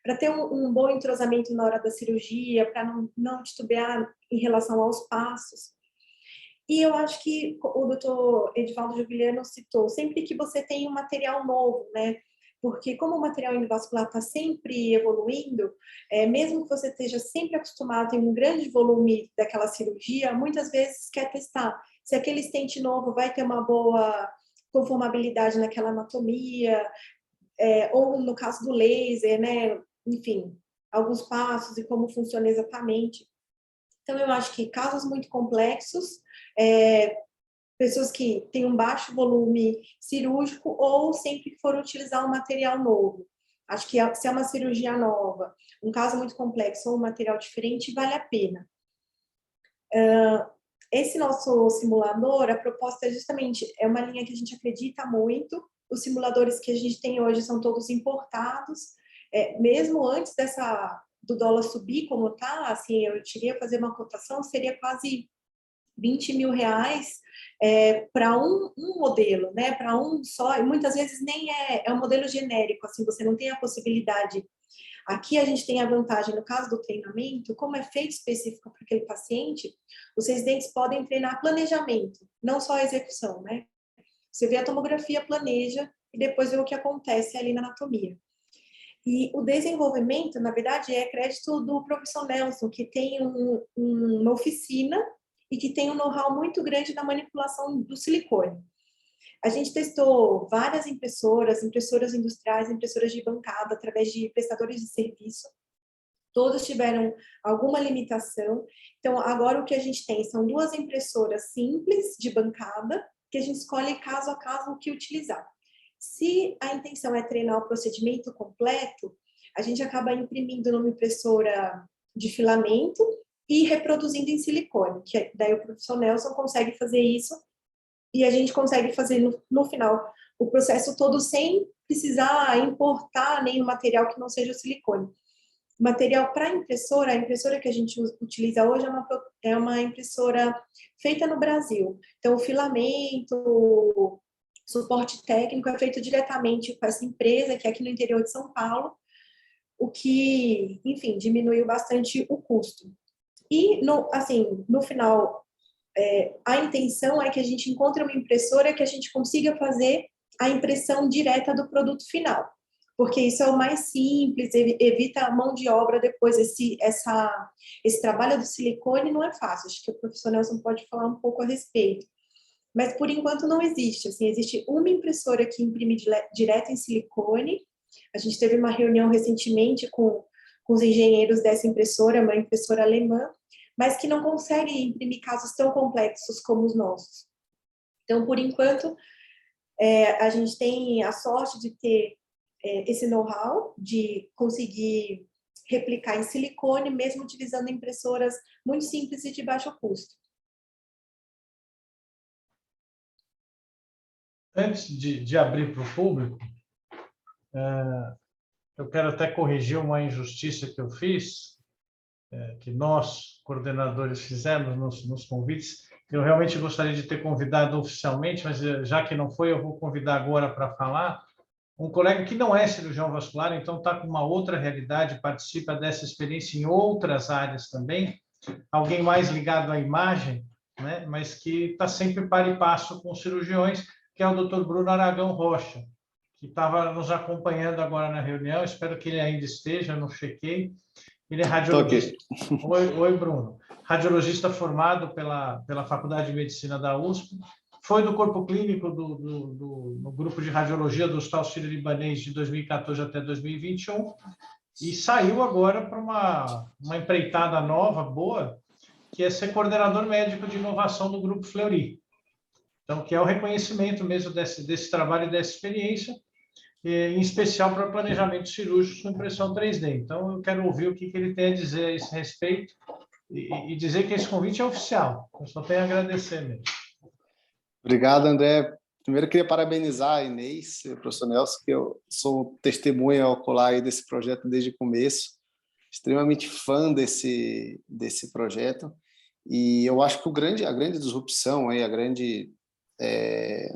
para ter um bom entrosamento na hora da cirurgia, para não titubear em relação aos passos. E eu acho que o doutor Edivaldo Jubiliano citou, sempre que você tem um material novo, né? Porque como o material endovascular está sempre evoluindo, mesmo que você esteja sempre acostumado em um grande volume daquela cirurgia, muitas vezes quer testar se aquele stent novo vai ter uma boa conformabilidade naquela anatomia, ou no caso do laser, né? Enfim, alguns passos e como funciona exatamente. Então, eu acho que casos muito complexos, pessoas que têm um baixo volume cirúrgico ou sempre que for utilizar um material novo. Acho que se é uma cirurgia nova, um caso muito complexo ou um material diferente, vale a pena. Esse nosso simulador, a proposta é uma linha que a gente acredita muito. Os simuladores que a gente tem hoje são todos importados. Mesmo antes do dólar subir como está, assim, eu cheguei a fazer uma cotação, seria quase 20 mil reais para um modelo, né? Para um só, e muitas vezes nem é um modelo genérico, assim, você não tem a possibilidade. Aqui a gente tem a vantagem, no caso do treinamento, como é feito específico para aquele paciente, os residentes podem treinar planejamento, não só a execução, né? Você vê a tomografia, planeja, e depois vê o que acontece ali na anatomia. E o desenvolvimento, na verdade, é crédito do professor Nelson, que tem uma oficina e que tem um know-how muito grande na manipulação do silicone. A gente testou várias impressoras industriais, impressoras de bancada, através de prestadores de serviço. Todos tiveram alguma limitação. Então, agora o que a gente tem são 2 impressoras simples de bancada, que a gente escolhe caso a caso o que utilizar. Se a intenção é treinar o procedimento completo, a gente acaba imprimindo numa impressora de filamento e reproduzindo em silicone, que daí o professor Nelson consegue fazer isso e a gente consegue fazer no final o processo todo sem precisar importar nenhum material que não seja o silicone. O material para impressora, a impressora que a gente utiliza hoje é uma impressora feita no Brasil. Então, o filamento, o suporte técnico é feito diretamente com essa empresa, que é aqui no interior de São Paulo, o que, enfim, diminuiu bastante o custo. E, no final, a intenção é que a gente encontre uma impressora que a gente consiga fazer a impressão direta do produto final, porque isso é o mais simples, evita a mão de obra depois. Esse trabalho do silicone não é fácil, acho que o professor Nelson pode falar um pouco a respeito, mas por enquanto não existe. Assim, existe uma impressora que imprime direto em silicone. A gente teve uma reunião recentemente com os engenheiros dessa impressora, uma impressora alemã, mas que não consegue imprimir casos tão complexos como os nossos. Então, por enquanto, a gente tem a sorte de ter esse know-how, de conseguir replicar em silicone, mesmo utilizando impressoras muito simples e de baixo custo.
Antes de abrir para o público, eu quero até corrigir uma injustiça que eu fiz, que nós, coordenadores, fizemos nos convites. Eu realmente gostaria de ter convidado oficialmente, mas já que não foi, eu vou convidar agora para falar um colega que não é cirurgião vascular, então está com uma outra realidade, participa dessa experiência em outras áreas também, alguém mais ligado à imagem, né, mas que está sempre para e passo com cirurgiões, que é o Dr. Bruno Aragão Rocha, que estava nos acompanhando agora na reunião, espero que ele ainda esteja, não chequei. Ele é radiologista. Oi, Bruno. Radiologista formado pela Faculdade de Medicina da USP, foi do corpo clínico no grupo de radiologia do Hospital Sírio-Libanês de 2014 até 2021 e saiu agora para uma empreitada nova, boa, que é ser coordenador médico de inovação do Grupo Fleury. Então, que é o reconhecimento mesmo desse trabalho e dessa experiência, em especial para planejamento cirúrgico com impressão 3D. Então, eu quero ouvir o que ele tem a dizer a esse respeito e dizer que esse convite é oficial. Eu só tenho a agradecer mesmo.
Obrigado, André. Primeiro, eu queria parabenizar a Inês e o professor Nelson, que eu sou testemunha ocular aí desse projeto desde o começo, extremamente fã desse projeto, e eu acho que a grande disrupção, aí, a grande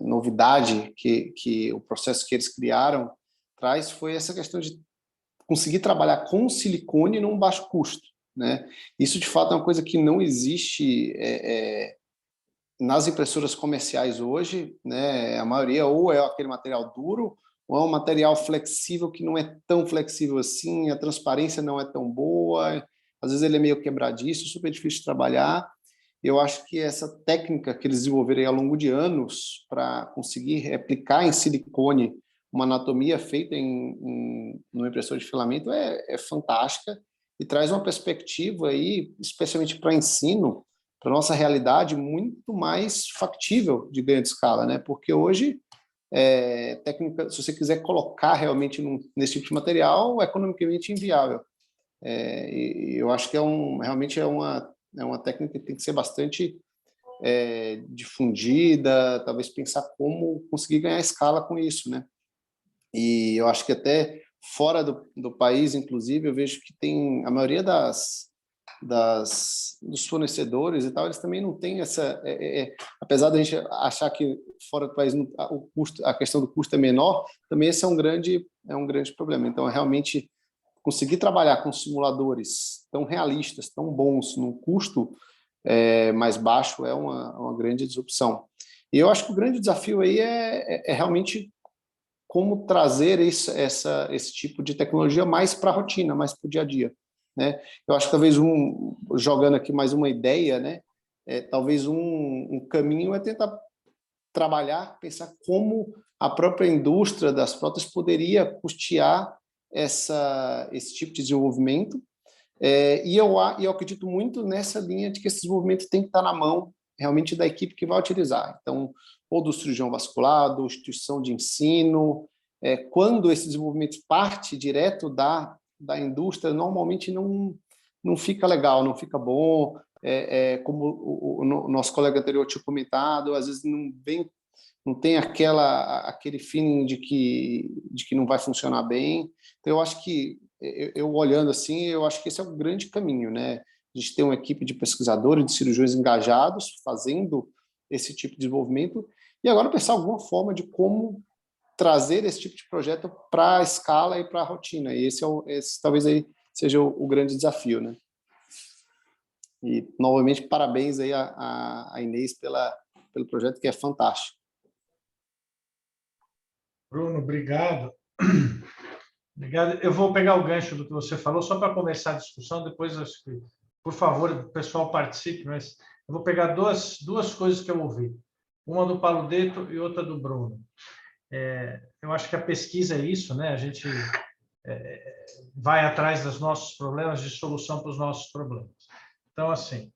novidade que o processo que eles criaram traz foi essa questão de conseguir trabalhar com silicone num baixo custo, né? Isso, de fato, é uma coisa que não existe nas impressoras comerciais hoje, né? A maioria ou é aquele material duro ou é um material flexível que não é tão flexível assim, a transparência não é tão boa, às vezes ele é meio quebradiço, super difícil de trabalhar. Eu acho que essa técnica que eles desenvolveram ao longo de anos para conseguir replicar em silicone uma anatomia feita no impressor de filamento é fantástica e traz uma perspectiva aí, especialmente para ensino, para nossa realidade, muito mais factível de ganho de escala, né? Porque hoje, técnica, se você quiser colocar realmente nesse tipo de material, é economicamente inviável. E eu acho que realmente é uma técnica que tem que ser bastante difundida, talvez pensar como conseguir ganhar escala com isso, né? E eu acho que até fora do país, inclusive, eu vejo que tem a maioria das dos fornecedores e tal, eles também não têm essa... apesar da gente achar que fora do país a questão do custo é menor, também esse é um grande problema. Então, é realmente conseguir trabalhar com simuladores tão realistas, tão bons, num custo mais baixo, é uma grande disrupção. E eu acho que o grande desafio aí é realmente como trazer esse tipo de tecnologia mais para a rotina, mais para o dia a dia, né? Eu acho que talvez jogando aqui mais uma ideia, né? Talvez um caminho é tentar trabalhar, pensar como a própria indústria das frotas poderia custear esse tipo de desenvolvimento. E eu acredito muito nessa linha de que esse desenvolvimento tem que estar na mão realmente da equipe que vai utilizar. Então, ou do cirurgião vascular, da instituição de ensino. Quando esse desenvolvimento parte direto da indústria, normalmente não fica legal, não fica bom. Como o nosso colega anterior tinha comentado, às vezes não tem aquele feeling de que não vai funcionar bem. Então, eu acho que, eu olhando assim, eu acho que esse é o grande caminho, né? A gente tem uma equipe de pesquisadores, de cirurgiões engajados, fazendo esse tipo de desenvolvimento, e agora pensar alguma forma de como trazer esse tipo de projeto para a escala e para a rotina. E esse talvez aí seja o grande desafio, né? E, novamente, parabéns aí a Inês pelo projeto, que é fantástico.
Bruno, obrigado. Obrigado. Eu vou pegar o gancho do que você falou, só para começar a discussão, depois, por favor, o pessoal participe, mas eu vou pegar duas coisas que eu ouvi. Uma do Paulo Detto e outra do Bruno. Eu acho que a pesquisa é isso, né? A gente vai atrás dos nossos problemas, de solução para os nossos problemas. Então, assim,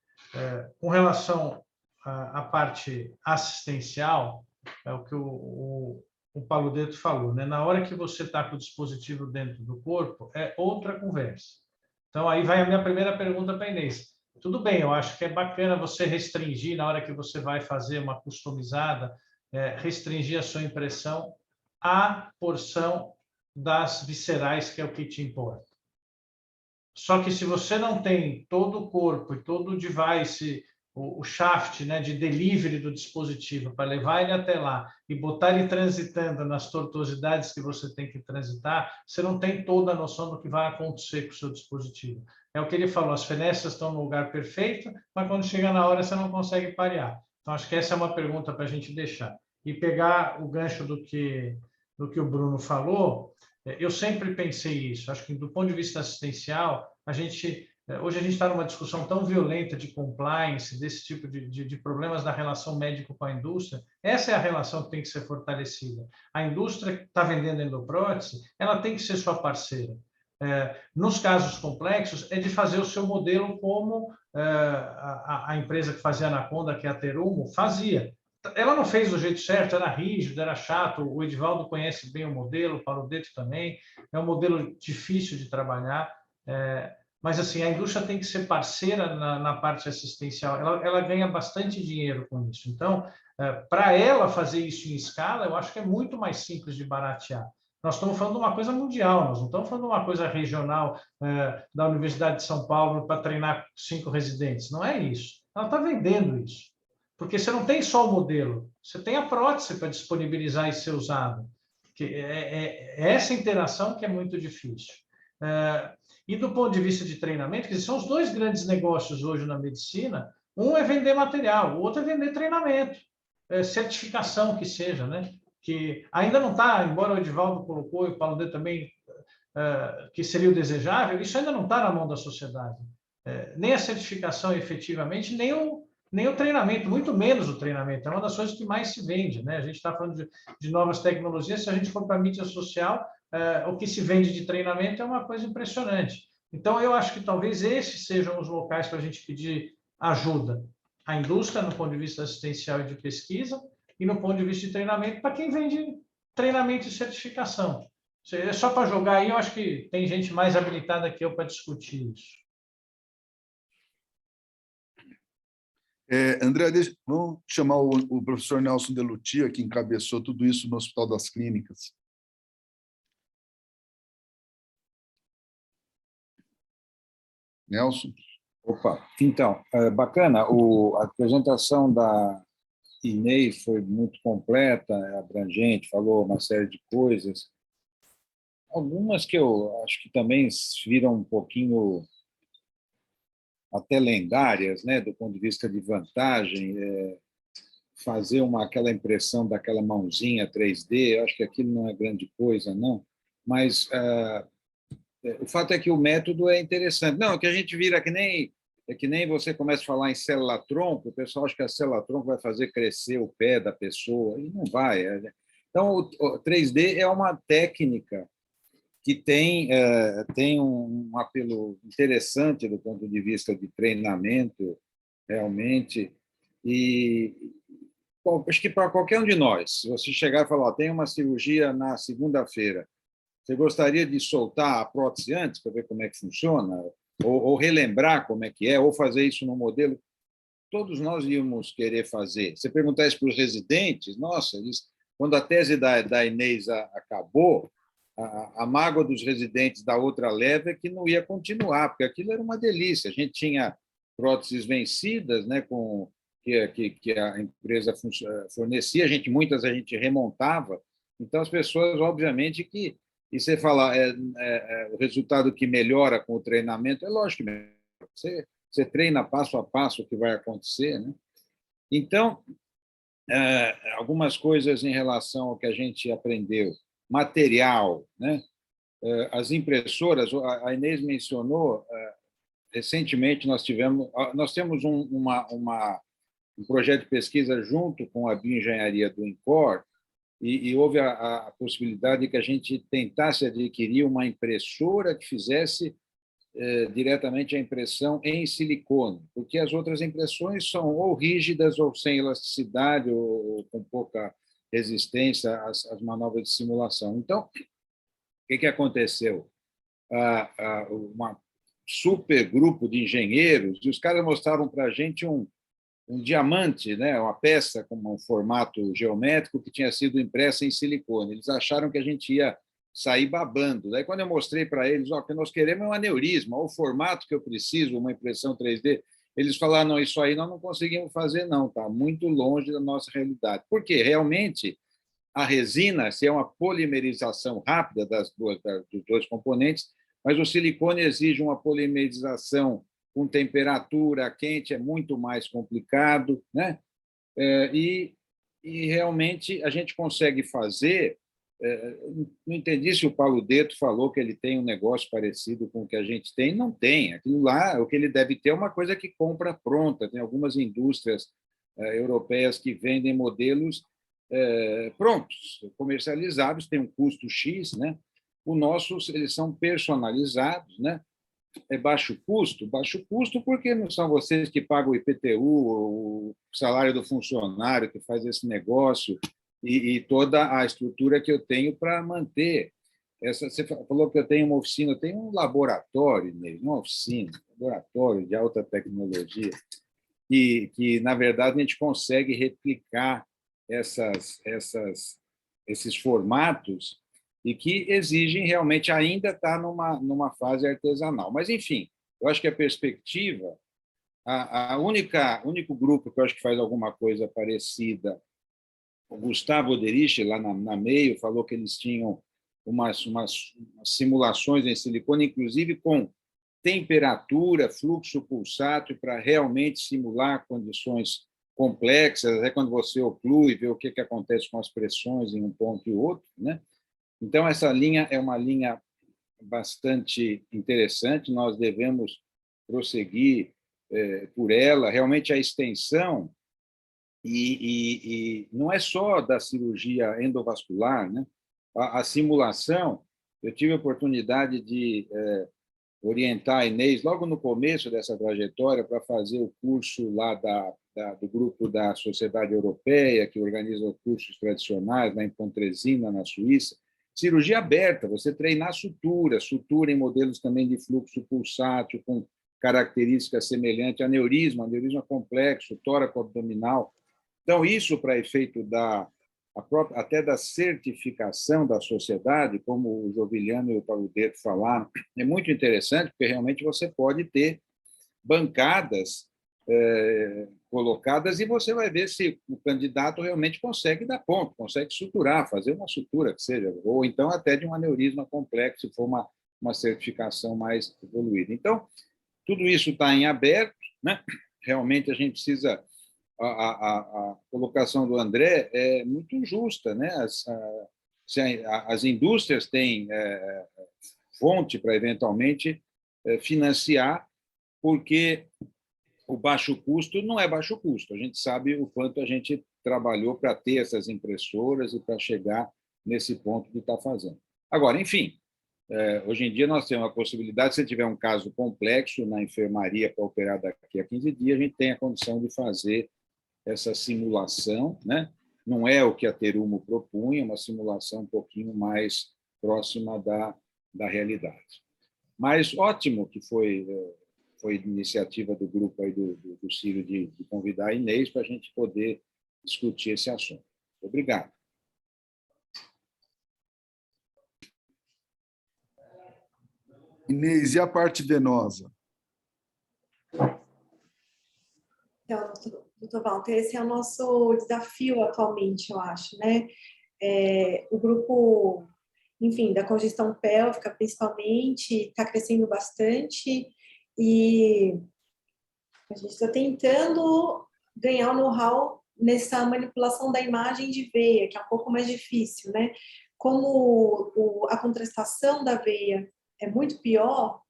com relação à parte assistencial, é o que o Paulo Detto falou, né? Na hora que você está com o dispositivo dentro do corpo, é outra conversa. Então, aí vai a minha primeira pergunta para a Inês. Tudo bem, eu acho que é bacana você restringir, na hora que você vai fazer uma customizada, restringir a sua impressão à porção das viscerais, que é o que te importa. Só que se você não tem todo o corpo e todo o device, o shaft, né, de delivery do dispositivo para levar ele até lá e botar ele transitando nas tortuosidades que você tem que transitar, você não tem toda a noção do que vai acontecer com o seu dispositivo. É o que ele falou, as fenestras estão no lugar perfeito, mas quando chega na hora você não consegue parear. Então, acho que essa é uma pergunta para a gente deixar. E pegar o gancho do que o Bruno falou, eu sempre pensei isso. Acho que, do ponto de vista assistencial, hoje a gente está numa discussão tão violenta de compliance, desse tipo de problemas da relação médico com a indústria. Essa é a relação que tem que ser fortalecida. A indústria que está vendendo endoprótese, ela tem que ser sua parceira. Nos casos complexos, é de fazer o seu modelo como a empresa que fazia Anaconda, que é a Terumo, fazia. Ela não fez do jeito certo, era rígido, era chato. O Edivaldo conhece bem o modelo, o Paulo Detto também. É um modelo difícil de trabalhar, mas assim, a indústria tem que ser parceira na parte assistencial. Ela ganha bastante dinheiro com isso. Então, para ela fazer isso em escala, eu acho que é muito mais simples de baratear. Nós estamos falando de uma coisa mundial, nós não estamos falando de uma coisa regional da Universidade de São Paulo para treinar 5 residentes. Não é isso. Ela está vendendo isso. Porque você não tem só o modelo, você tem a prótese para disponibilizar e ser usado. É essa interação que é muito difícil. E do ponto de vista de treinamento, que são os dois grandes negócios hoje na medicina, um é vender material, o outro é vender treinamento, certificação que seja, né? Que ainda não está, embora o Edivaldo colocou e o Paulo Detto também, que seria o desejável, isso ainda não está na mão da sociedade. Nem a certificação efetivamente, nem o treinamento, muito menos o treinamento. É uma das coisas que mais se vende, né? A gente está falando de novas tecnologias, se a gente for para a mídia social, o que se vende de treinamento é uma coisa impressionante. Então, eu acho que talvez esses sejam os locais para a gente pedir ajuda. A indústria, no ponto de vista assistencial e de pesquisa, e no ponto de vista de treinamento, para quem vende treinamento e certificação. É só para jogar aí, eu acho que tem gente mais habilitada que eu para discutir isso.
André, vamos chamar o professor Nelson Delutia, que encabeçou tudo isso no Hospital das Clínicas. Nelson?
Opa, então, bacana. A apresentação da Inês foi muito completa, abrangente, falou uma série de coisas. Algumas que eu acho que também viram um pouquinho até lendárias, né, do ponto de vista de vantagem, fazer aquela impressão daquela mãozinha 3D, eu acho que aquilo não é grande coisa, não. Mas o fato é que o método é interessante. Não, que a gente vira que nem você começa a falar em célula-tronco, o pessoal acha que a célula-tronco vai fazer crescer o pé da pessoa, e não vai. Então, o 3D é uma técnica que tem um apelo interessante do ponto de vista de treinamento, realmente, e acho que para qualquer um de nós, se você chegar e falar, tem uma cirurgia na segunda-feira, você gostaria de soltar a prótese antes para ver como é que funciona? Ou relembrar como é que é? Ou fazer isso no modelo? Todos nós íamos querer fazer. Você perguntar isso para os residentes, nossa, quando a tese da Inês acabou, a mágoa dos residentes da outra leva é que não ia continuar, porque aquilo era uma delícia. A gente tinha próteses vencidas, né, que a empresa fornecia, muitas a gente remontava. Então, as pessoas, obviamente, que... E você falar o resultado que melhora com o treinamento, é lógico que melhora. Você treina passo a passo o que vai acontecer, né? Então, algumas coisas em relação ao que a gente aprendeu. Material, né? As impressoras, a Inês mencionou, recentemente nós temos um projeto de pesquisa junto com a bioengenharia do INCOR, e houve a possibilidade de que a gente tentasse adquirir uma impressora que fizesse diretamente a impressão em silicone, porque as outras impressões são ou rígidas ou sem elasticidade ou com pouca resistência às manobras de simulação. Então, o que aconteceu? Uma super grupo de engenheiros, e os caras mostraram para a gente um diamante, né, uma peça com um formato geométrico que tinha sido impressa em silicone. Eles acharam que a gente ia sair babando. Daí, quando eu mostrei para eles, o que nós queremos é um aneurisma, o formato que eu preciso, uma impressão 3D, eles falaram, não, isso aí nós não conseguimos fazer, não, está muito longe da nossa realidade. Porque, realmente, a resina, se é uma polimerização rápida dos dois componentes, mas o silicone exige uma polimerização com temperatura quente, é muito mais complicado, né? E realmente a gente consegue fazer. Não entendi se o Paulo Detto falou que ele tem um negócio parecido com o que a gente tem. Não tem. Aquilo lá, o que ele deve ter é uma coisa que compra pronta. Tem algumas indústrias europeias que vendem modelos prontos, comercializados, tem um custo X, né? Os nossos, eles são personalizados, né? É baixo custo porque não são vocês que pagam o IPTU, o salário do funcionário que faz esse negócio e toda a estrutura que eu tenho para manter. Você falou que eu tenho uma oficina, eu tenho um laboratório mesmo, uma oficina, um laboratório de alta tecnologia, que na verdade, a gente consegue replicar esses formatos e que exigem realmente ainda estar numa fase artesanal. Mas, enfim, eu acho que a perspectiva, único grupo que eu acho que faz alguma coisa parecida, o Gustavo Oderich, lá na Meio, falou que eles tinham umas simulações em silicone, inclusive com temperatura, fluxo pulsátil, para realmente simular condições complexas, até quando você oclui, vê o que acontece com as pressões em um ponto e outro, né? Então, essa linha é uma linha bastante interessante, nós devemos prosseguir por ela. Realmente, a extensão, e não é só da cirurgia endovascular, né? A simulação, eu tive a oportunidade de orientar a Inês, logo no começo dessa trajetória, para fazer o curso lá do grupo da Sociedade Europeia, que organiza os cursos tradicionais, lá em Pontresina, na Suíça. Cirurgia aberta, você treinar sutura em modelos também de fluxo pulsátil, com características semelhantes, aneurisma complexo, tóraco abdominal. Então, isso para efeito até da certificação da sociedade, como o Joviliano e o Paulo Detto falaram, é muito interessante, porque realmente você pode ter bancadas colocadas e você vai ver se o candidato realmente consegue dar ponto, consegue suturar, fazer uma sutura que seja, ou então até de um aneurisma complexo, se for uma certificação mais evoluída. Então, tudo isso está em aberto, né? Realmente a gente precisa... A colocação do André é muito justa, né? As indústrias têm fonte para, eventualmente, financiar, porque o baixo custo não é baixo custo. A gente sabe o quanto a gente trabalhou para ter essas impressoras e para chegar nesse ponto de estar fazendo. Agora, enfim, hoje em dia nós temos a possibilidade, se tiver um caso complexo na enfermaria para operar daqui a 15 dias, a gente tem a condição de fazer essa simulação, né? Não é o que a Terumo propunha, uma simulação um pouquinho mais próxima da realidade. Mas ótimo que foi iniciativa do grupo aí do Círio de convidar a Inês para a gente poder discutir esse assunto. Obrigado.
Inês, e a parte venosa?
Então, doutor Walter, esse é o nosso desafio atualmente, eu acho, né? O grupo, enfim, da congestão pélvica, principalmente, está crescendo bastante e a gente está tentando ganhar o know-how nessa manipulação da imagem de veia, que é um pouco mais difícil, né? Como a contrastação da veia é muito pior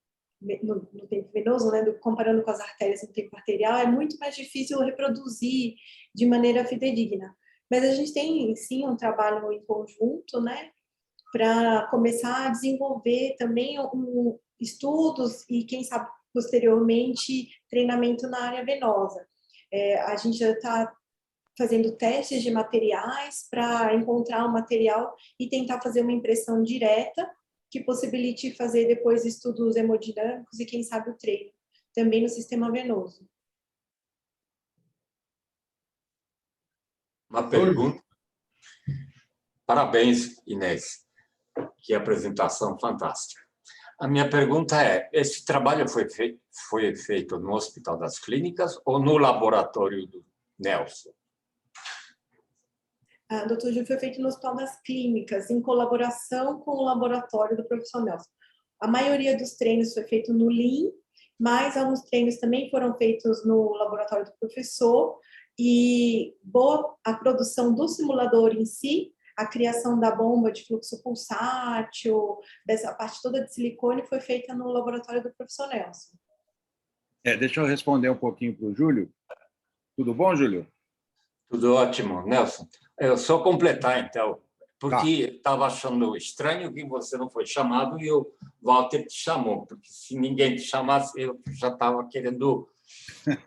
no tempo venoso, né, comparando com as artérias no tempo arterial, é muito mais difícil reproduzir de maneira fidedigna. Mas a gente tem, sim, um trabalho em conjunto, né, para começar a desenvolver também estudos e, quem sabe, posteriormente, treinamento na área venosa. A gente já está fazendo testes de materiais para encontrar um material e tentar fazer uma impressão direta que possibilite fazer depois estudos hemodinâmicos e, quem sabe, o treino, também no sistema venoso.
Uma pergunta. Parabéns, Inês. Que apresentação fantástica. A minha pergunta é, esse trabalho foi feito no Hospital das Clínicas ou no laboratório do Nelson?
Doutor Gil, foi feito no Hospital das Clínicas, em colaboração com o laboratório do professor Nelson. A maioria dos treinos foi feito no Lean, mas alguns treinos também foram feitos no laboratório do professor, e a produção do simulador em si, a criação da bomba de fluxo pulsátil, dessa parte toda de silicone, foi feita no laboratório do professor Nelson.
Deixa eu responder um pouquinho para o Júlio. Tudo bom, Júlio?
Tudo ótimo, Nelson. Eu só completar, então, porque estava achando estranho que você não foi chamado e o Walter te chamou, porque se ninguém te chamasse, eu já estava querendo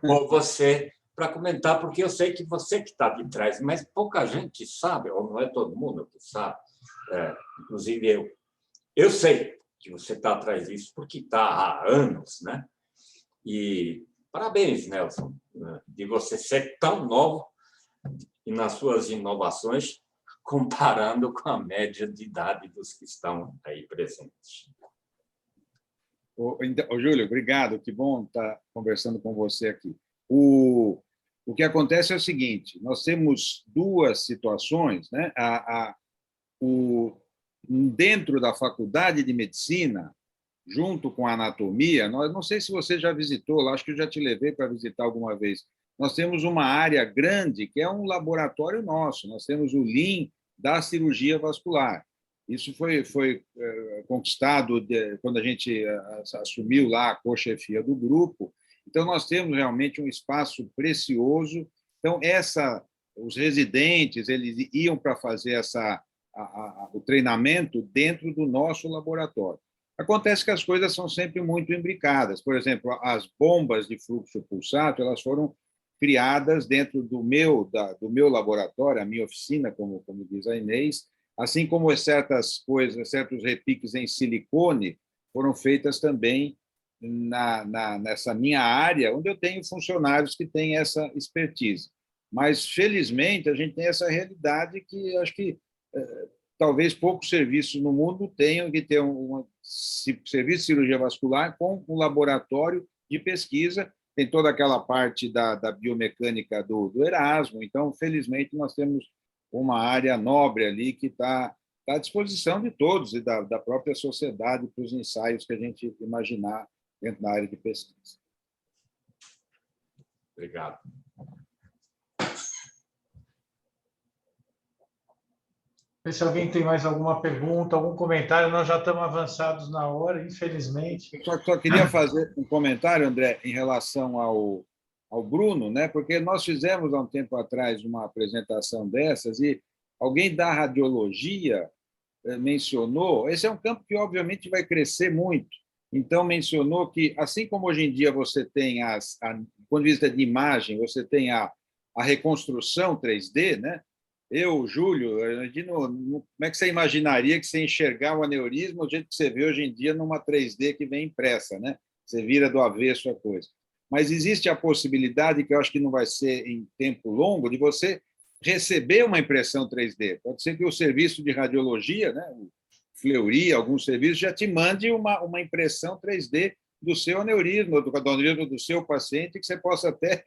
pôr você para comentar, porque eu sei que você que está de trás, mas pouca gente sabe, ou não é todo mundo que sabe, inclusive eu. Eu sei que você está atrás disso, porque está há anos, né? E parabéns, Nelson, de você ser tão novo e nas suas inovações, comparando com a média de idade dos que estão aí presentes.
Júlio, obrigado, que bom estar conversando com você aqui. O que acontece é o seguinte, nós temos duas situações, né? Dentro da Faculdade de Medicina, junto com a anatomia, não sei se você já visitou lá, acho que eu já te levei para visitar alguma vez. Nós temos uma área grande que é um laboratório nosso. Nós temos o Lean da cirurgia vascular. Isso foi conquistado quando a gente assumiu lá a co-chefia do grupo. Então, nós temos realmente um espaço precioso. Então, os residentes eles iam para fazer o treinamento dentro do nosso laboratório. Acontece que as coisas são sempre muito imbricadas. Por exemplo, as bombas de fluxo pulsátil, elas foram criadas dentro do meu laboratório, a minha oficina, como diz a Inês, assim como certas coisas, certos repiques em silicone foram feitas também nessa minha área, onde eu tenho funcionários que têm essa expertise. Mas, felizmente, a gente tem essa realidade que acho que talvez poucos serviços no mundo tenham que ter um serviço de cirurgia vascular com um laboratório de pesquisa, tem toda aquela parte da biomecânica do Erasmo. Então, felizmente, nós temos uma área nobre ali que está à disposição de todos e da própria sociedade para os ensaios que a gente imaginar dentro da área de pesquisa.
Obrigado.
Se alguém tem mais alguma pergunta, algum comentário, nós já estamos avançados na hora, infelizmente.
Eu só queria fazer um comentário, André, em relação ao Bruno, né? Porque nós fizemos há um tempo atrás uma apresentação dessas e alguém da radiologia mencionou, esse é um campo que obviamente vai crescer muito, então mencionou que, assim como hoje em dia você tem, do ponto de vista de imagem, você tem a reconstrução 3D, né? Eu, Júlio, como é que você imaginaria que você enxergar o aneurisma do jeito que você vê hoje em dia numa 3D que vem impressa, né? Você vira do avesso a coisa. Mas existe a possibilidade, que eu acho que não vai ser em tempo longo, de você receber uma impressão 3D. Pode ser que o serviço de radiologia, né, o Fleury, alguns serviços, já te mande uma impressão 3D do seu aneurisma, do aneurisma do seu paciente, que você possa até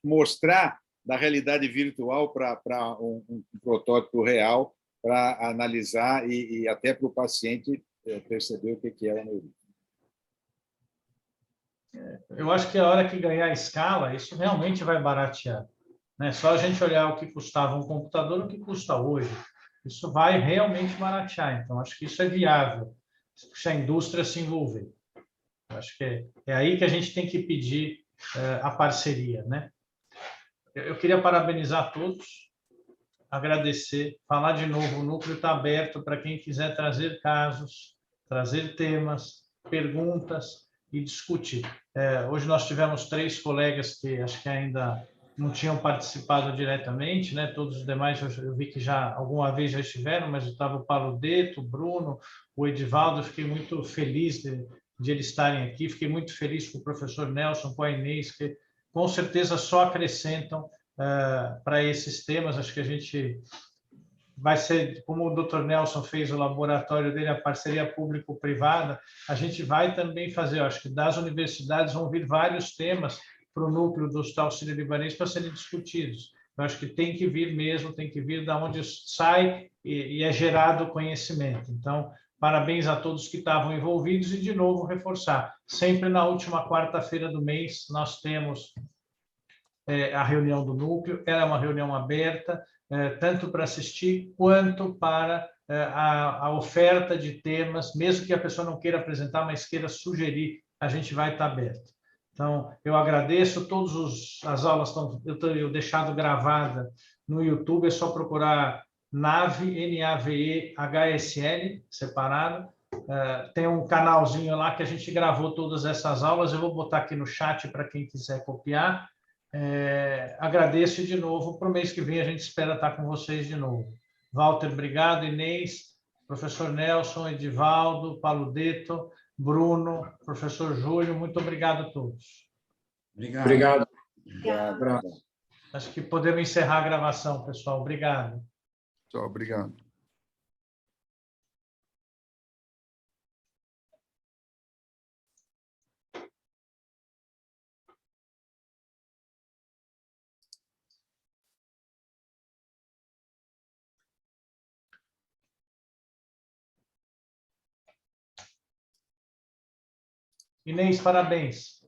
mostrar da realidade virtual para um protótipo real, para analisar e até para o paciente perceber o que é o aneurisma.
Eu acho que a hora que ganhar escala, isso realmente vai baratear. Né? Só a gente olhar o que custava um computador e o que custa hoje. Isso vai realmente baratear. Então, acho que isso é viável, se a indústria se envolver. Eu acho que é aí que a gente tem que pedir a parceria. Né? Eu queria parabenizar todos, agradecer, falar de novo, o núcleo está aberto para quem quiser trazer casos, trazer temas, perguntas e discutir. Hoje nós tivemos 3 colegas que acho que ainda não tinham participado diretamente, né? Todos os demais eu vi que já alguma vez já estiveram, mas estava o Paulo Deto, o Bruno, o Edivaldo, fiquei muito feliz de eles estarem aqui, fiquei muito feliz com o professor Nelson, com a Inês, que com certeza só acrescentam para esses temas. Acho que a gente vai ser, como o Dr. Nelson fez o laboratório dele, a parceria público-privada, a gente vai também fazer, acho que das universidades vão vir vários temas para o núcleo do Hospital Sírio-Libanês para serem discutidos. Eu acho que tem que vir mesmo, tem que vir da onde sai e é gerado o conhecimento. Então, parabéns a todos que estavam envolvidos e, de novo, reforçar. Sempre na última quarta-feira do mês, nós temos a reunião do núcleo. Ela é uma reunião aberta, tanto para assistir quanto para a oferta de temas, mesmo que a pessoa não queira apresentar, mas queira sugerir, a gente vai estar aberto. Então, eu agradeço. As aulas eu tenho deixado gravada no YouTube, é só procurar NAVE, NAVE-HSL, separado. Tem um canalzinho lá que a gente gravou todas essas aulas, eu vou botar aqui no chat para quem quiser copiar. Agradeço de novo. Para o mês que vem a gente espera estar com vocês de novo. Walter, obrigado. Inês, professor Nelson, Edivaldo, Paulo Deto, Bruno, professor Júlio, muito obrigado a todos.
Obrigado.
Obrigado.
Acho que podemos encerrar a gravação, pessoal. Obrigado.
Tchau, obrigado.
Inês, parabéns.